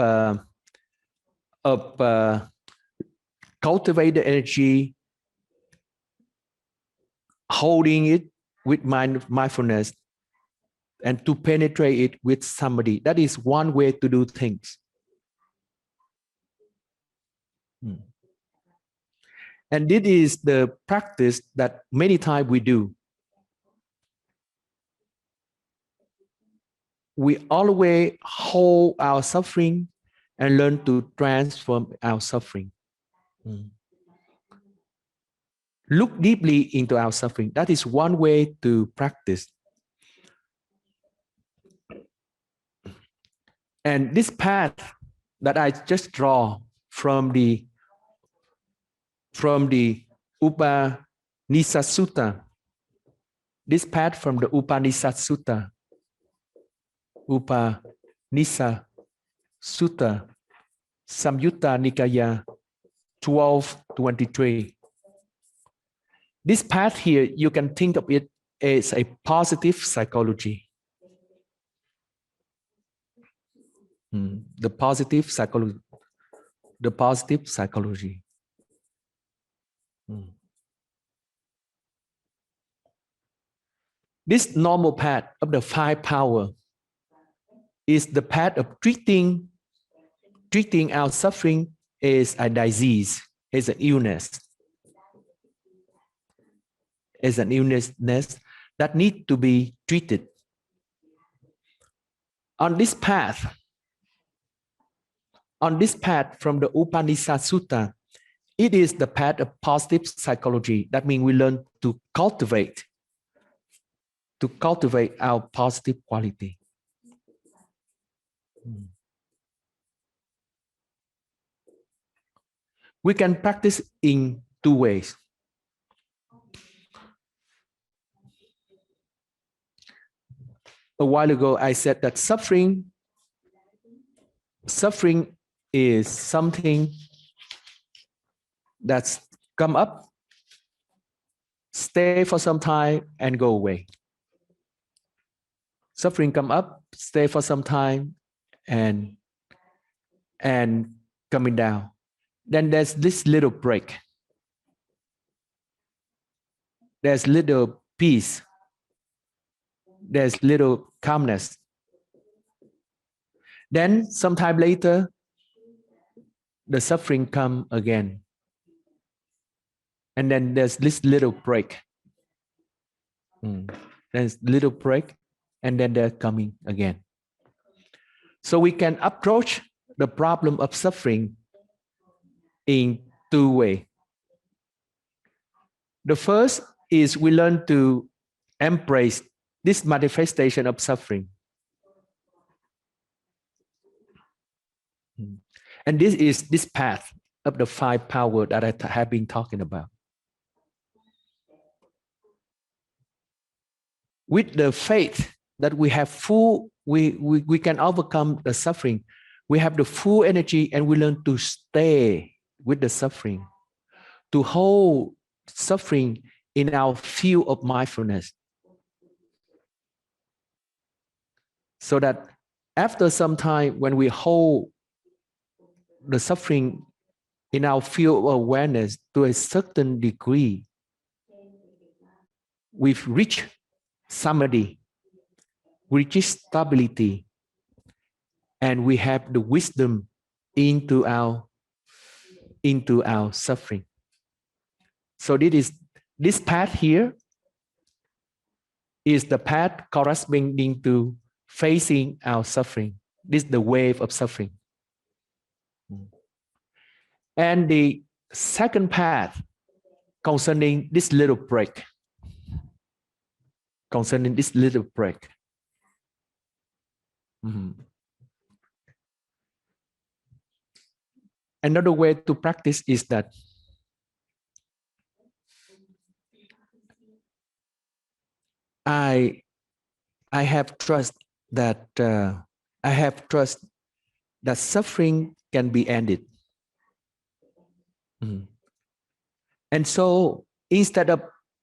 cultivate the energy, holding it with mindfulness, and to penetrate it with somebody. That is one way to do things. And this is the practice that many times we do. We always hold our suffering and learn to transform our suffering. Look deeply into our suffering. That is one way to practice. And this path that I just draw from the Upanishad Sutta, this path from the Upanishad Sutta, Samyutta Nikaya 12:23. This path here, you can think of it as a positive psychology. The positive psychology. This normal path of the 5 power is the path of treating our suffering as a disease, as an illness. that need to be treated. On this path from the Upanishad Sutta, it is the path of positive psychology. That means we learn to cultivate our positive quality. We can practice in two ways. A while ago, I said that suffering is something that's come up, stay for some time, and go away. Suffering come up, stay for some time, and coming down. Then there's this little break. There's little peace. There's little calmness. Then sometime later, the suffering come again. And then there's this little break. There's little break, and then they're coming again. So we can approach the problem of suffering in two ways. The first is we learn to embrace this manifestation of suffering. And this is this path of the 5 powers that I have been talking about. With the faith that we have we can overcome the suffering. We have the full energy, and we learn to stay with the suffering, to hold suffering in our field of mindfulness. So that after some time, when we hold the suffering in our field of awareness to a certain degree, we've reached samadhi, we reach stability, and we have the wisdom into our suffering. So this path here is the path corresponding to facing our suffering. This is the wave of suffering. And the second path concerning this little break. Another way to practice is that I have trust that suffering can be ended. And so instead of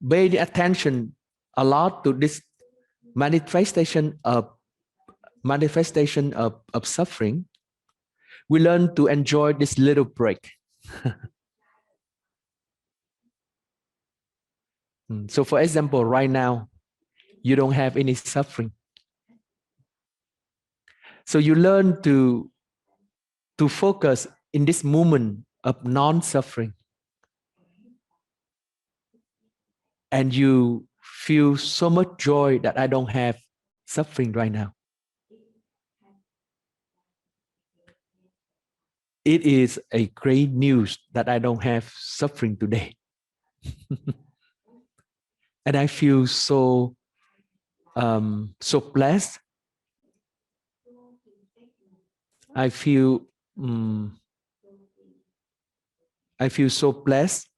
paying attention a lot to this manifestation of suffering, we learn to enjoy this little break. So for example, right now, you don't have any suffering. So you learn to focus in this moment of non-suffering. And you feel so much joy that I don't have suffering right now. It is a great news that I don't have suffering today. And I feel so blessed. I feel so blessed.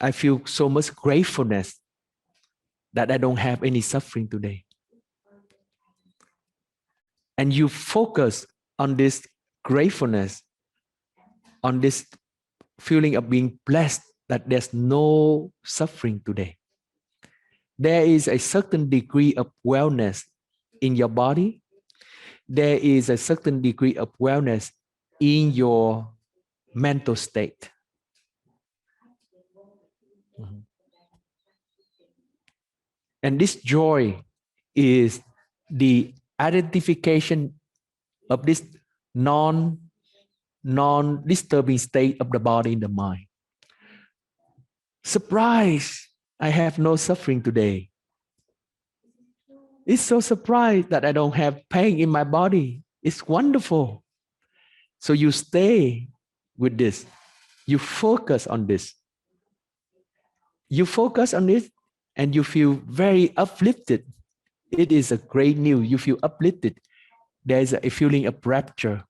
I feel so much gratefulness that I don't have any suffering today. And you focus on this gratefulness, on this feeling of being blessed that there's no suffering today. There is a certain degree of wellness in your body. There is a certain degree of wellness in your mental state. And this joy is the identification of this non-disturbing state of the body and the mind. Surprise! I have no suffering today. It's so surprised that I don't have pain in my body. It's wonderful. So you stay with this. You focus on this. You focus on it and you feel very uplifted. It is a great news. You feel uplifted. There is a feeling of rapture.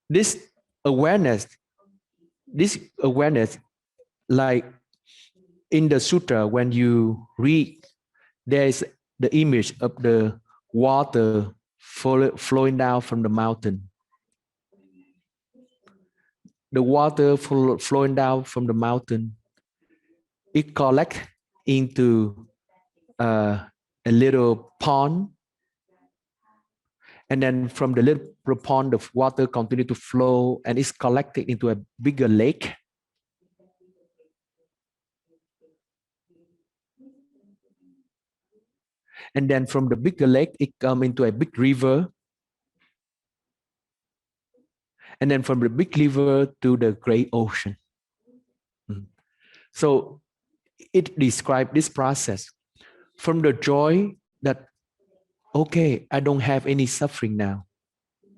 This awareness, this awareness, like in the sutra, when you read, there is the image of the water flowing down from the mountain. The water flowing down from the mountain, it collects into a little pond, and then from the little pond, the water continue to flow, and it's collected into a bigger lake. And then from the bigger lake, it comes into a big river. And then from the big river to the great ocean. So it describes this process from the joy that, okay, I don't have any suffering now.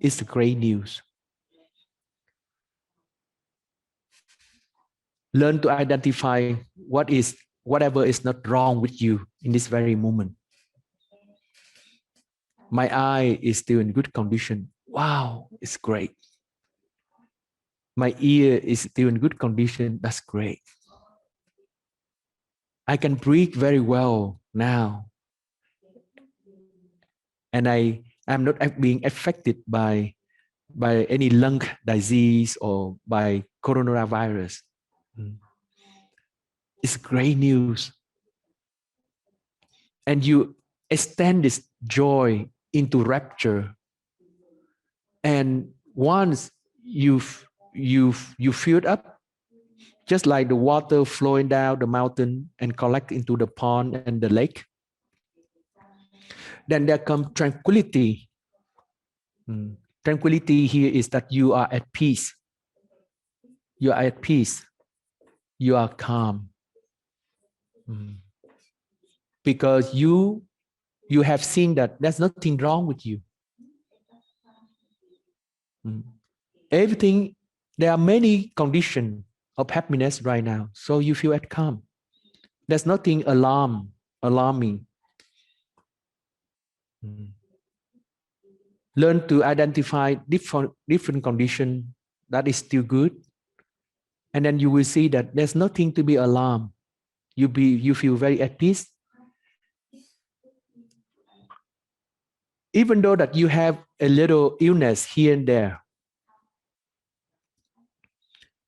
It's great news. Learn to identify whatever is not wrong with you in this very moment. My eye is still in good condition. Wow, it's great. My ear is still in good condition. That's great. I can breathe very well now. And I'm not being affected by any lung disease or by coronavirus. It's great news. And you extend this joy into rapture. And once you fill up, just like the water flowing down the mountain and collect into the pond and the lake, then there comes tranquility. Tranquility here is that you are at peace. You are at peace. You are calm. Because you have seen that there's nothing wrong with you. Everything, there are many conditions of happiness right now. So you feel at calm. There's nothing alarming. Learn to identify different conditions that is still good. And then you will see that there's nothing to be alarmed. You feel very at peace. Even though that you have a little illness here and there.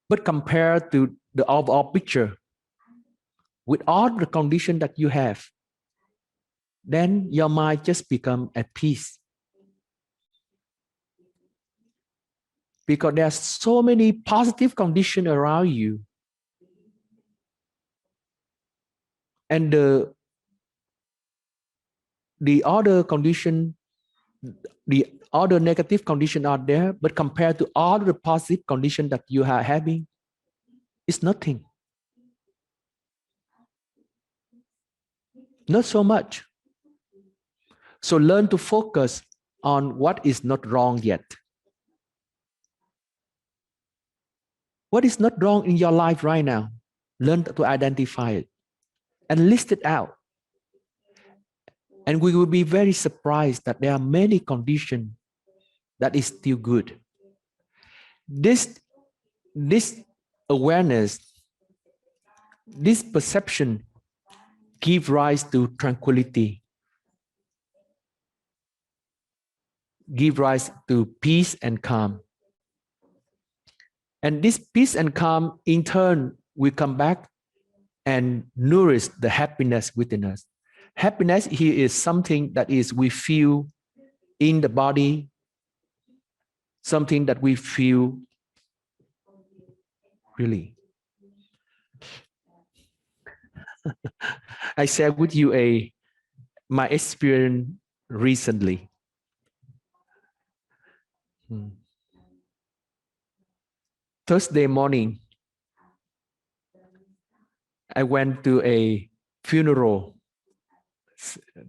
But compared to the overall picture, with all the conditions that you have, then your mind just become at peace. Because there are so many positive conditions around you. And the other condition, the other negative condition are there, but compared to all the positive condition that you are having, it's nothing. Not so much. So learn to focus on what is not wrong yet. What is not wrong in your life right now? Learn to identify it and list it out. And we will be very surprised that there are many conditions that is still good. This awareness, this perception give rise to tranquility, give rise to peace and calm. And this peace and calm in turn will come back and nourish the happiness within us. Happiness here is something that is we feel in the body, something that we feel really. I shared with you my experience recently. Thursday morning, I went to a funeral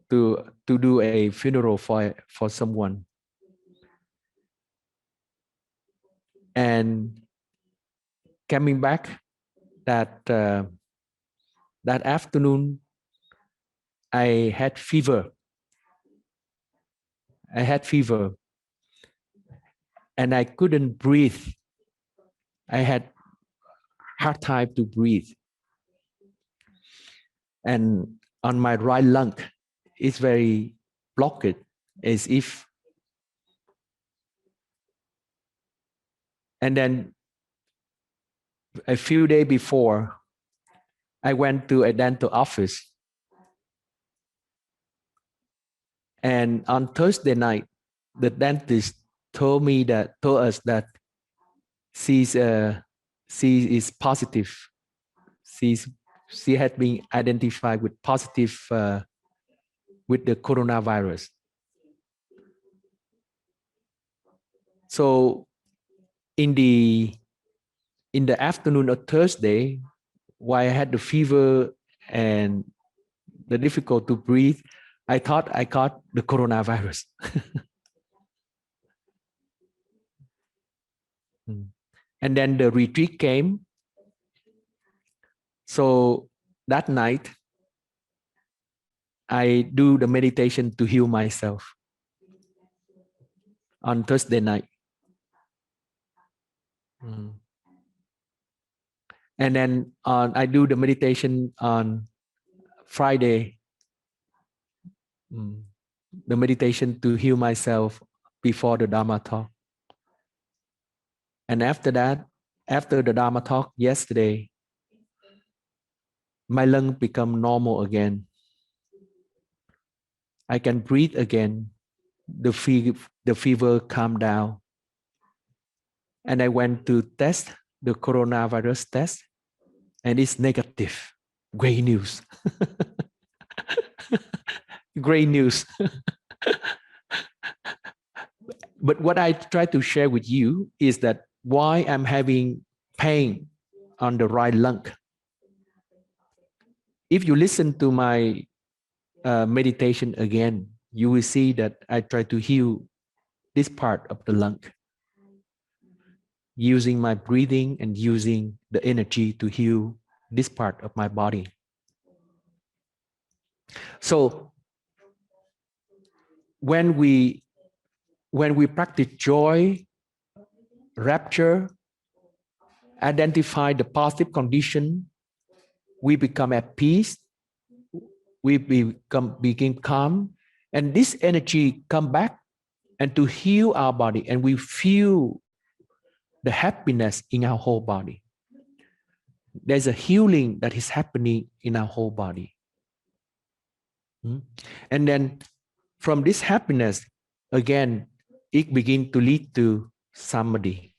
to do a funeral for someone, and coming back that that afternoon, I had fever. I had fever, and I couldn't breathe. I had hard time to breathe, and on my right lung, it's very blocked, as if. And then a few days before, I went to a dental office, and on Thursday night, the dentist told us that she's she is positive. She's she had been identified with positive with the coronavirus. So in the afternoon of Thursday, while I had the fever and the difficult to breathe, I thought I caught the coronavirus. And then the retreat came. So that night, I do the meditation to heal myself on Thursday night. And then I do the meditation on Friday. The meditation to heal myself before the Dharma talk. And after that, after the Dharma talk yesterday, my lungs become normal again. I can breathe again. The fever calmed down. And I went to test the coronavirus test, and it's negative. Great news. Great news. But what I try to share with you is that why I'm having pain on the right lung. If you listen to my meditation again, you will see that I try to heal this part of the lung, using my breathing and using the energy to heal this part of my body. So when we practice joy, rapture, identify the positive condition, we become at peace, we become calm, and this energy come back and to heal our body, and we feel the happiness in our whole body. There's a healing that is happening in our whole body. And then from this happiness, again, it begins to lead to samadhi.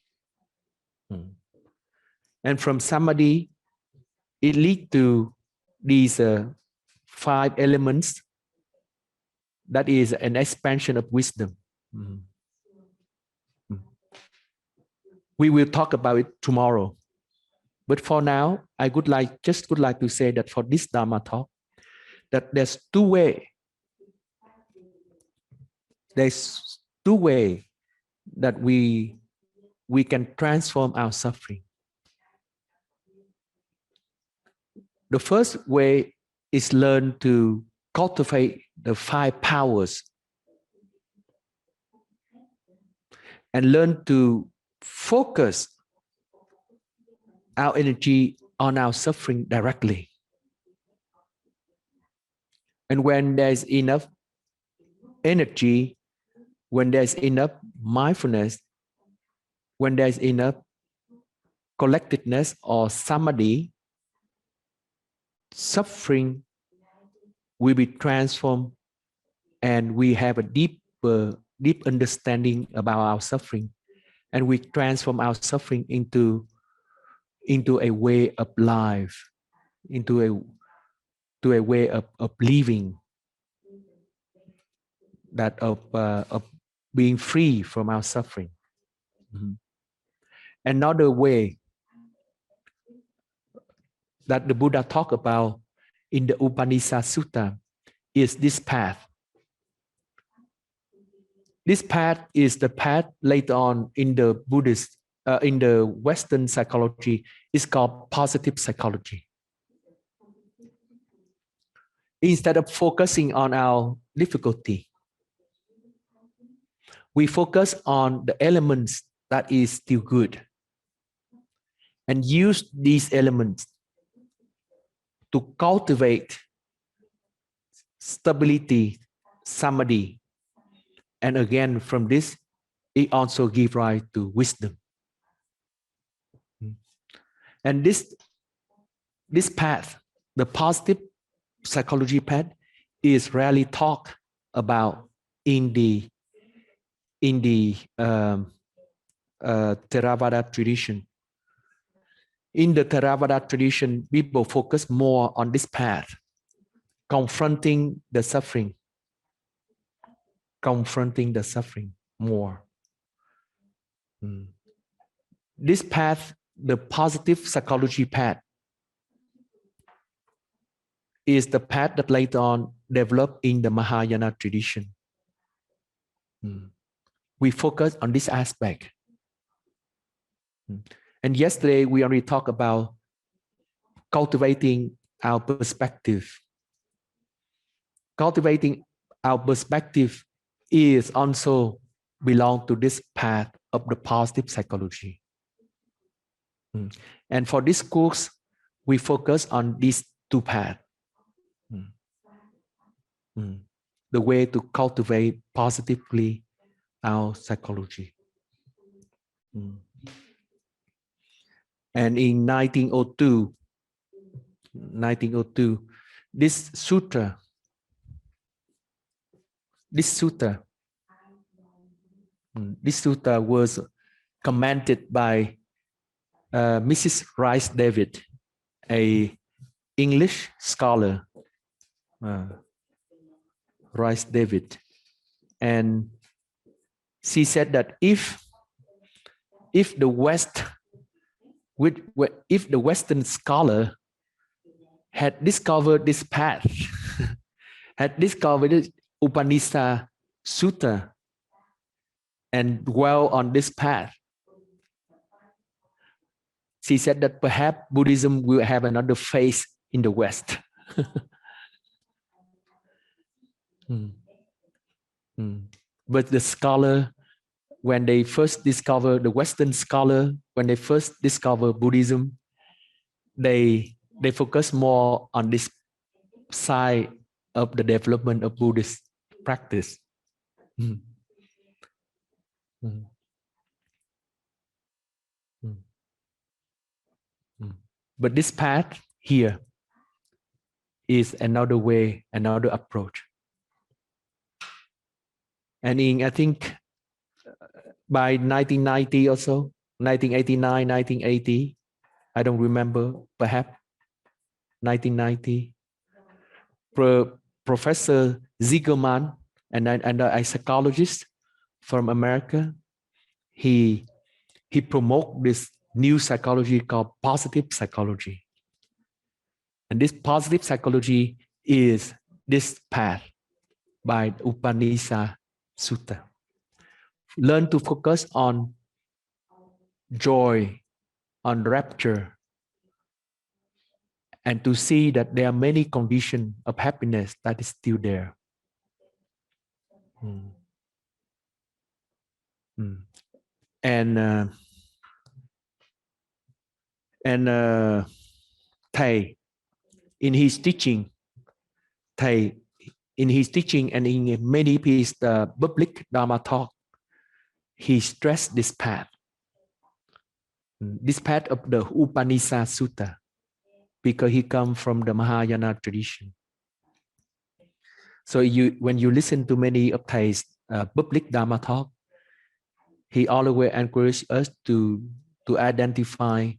And from samadhi, it leads to these 5 elements. That is an expansion of wisdom. We will talk about it tomorrow. But for now, I would like to say that for this Dharma talk, that there's two ways that we can transform our suffering. The first way is learn to cultivate the 5 powers and learn to focus our energy on our suffering directly. And when there's enough energy, when there's enough mindfulness, when there's enough collectedness or samadhi, suffering will be transformed, and we have a deep understanding about our suffering, and we transform our suffering into a way of life, into a way of living, that of being free from our suffering. Another way that the Buddha talked about in the Upanishad Sutta is this path. This path is the path later on in the Buddhist, in the Western psychology, is called positive psychology. Instead of focusing on our difficulty, we focus on the elements that is still good and use these elements to cultivate stability, samadhi. And again, from this, it also gives rise to wisdom. And this path, the positive psychology path, is rarely talked about in the Theravada tradition. In the Theravada tradition, people focus more on this path, confronting the suffering more. This path, the positive psychology path, is the path that later on developed in the Mahayana tradition. We focus on this aspect. And yesterday we already talked about cultivating our perspective. Cultivating our perspective is also belong to this path of the positive psychology. And for this course, we focus on these two paths. The way to cultivate positively our psychology. And in 1902, this sutta was commented by Mrs. Rice David, a English scholar, Rice David, and she said that if the Western scholar had discovered this path, had discovered this Upanishad Sutta, and dwell on this path, she said that perhaps Buddhism will have another face in the West. But the scholar, when they first discover, the Western scholar, when they first discover Buddhism, they focus more on this side of the development of Buddhist practice. But this path here is another way, another approach. And I think by 1990 or so, 1989, 1980, I don't remember, perhaps 1990, Professor Ziegelman, and a psychologist from America, he promoted this new psychology called positive psychology. And this positive psychology is this path by Upanishad Sutta. Learn to focus on joy, on rapture, and to see that there are many conditions of happiness that is still there. And Thay, in his teaching, and in many of his public Dharma talk, he stressed this path of the Upanishad Sutta, because he comes from the Mahayana tradition. So when you listen to many of Thay's public Dharma talk, he always encourages us to identify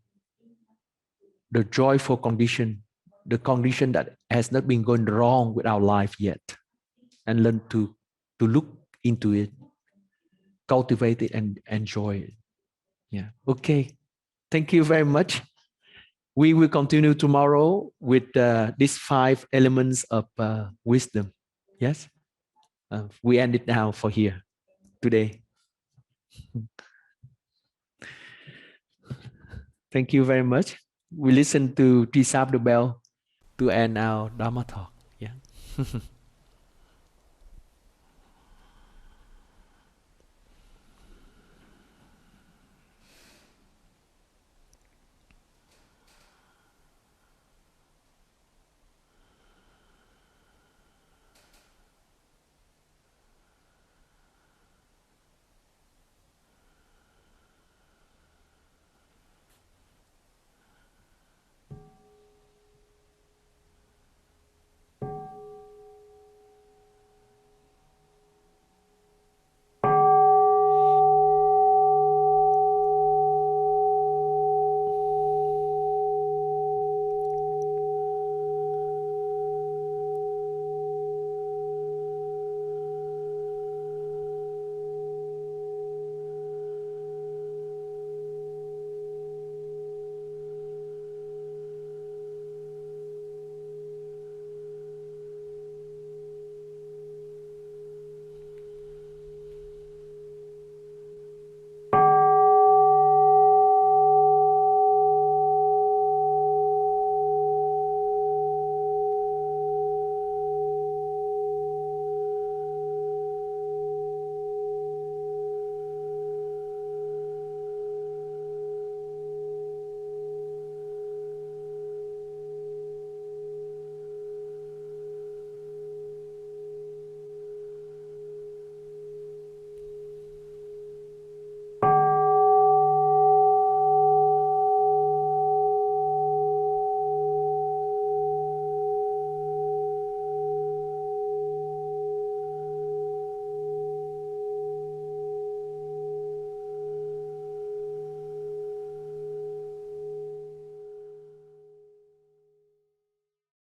the joyful condition, the condition that has not been going wrong with our life yet, and learn to look into it, cultivate it, and enjoy it. Yeah. Okay. Thank you very much. We will continue tomorrow with these 5 elements of wisdom. Yes, we end it now for here today. Thank you very much. We listen to T Sap the bell to end our Dharma talk. Yeah.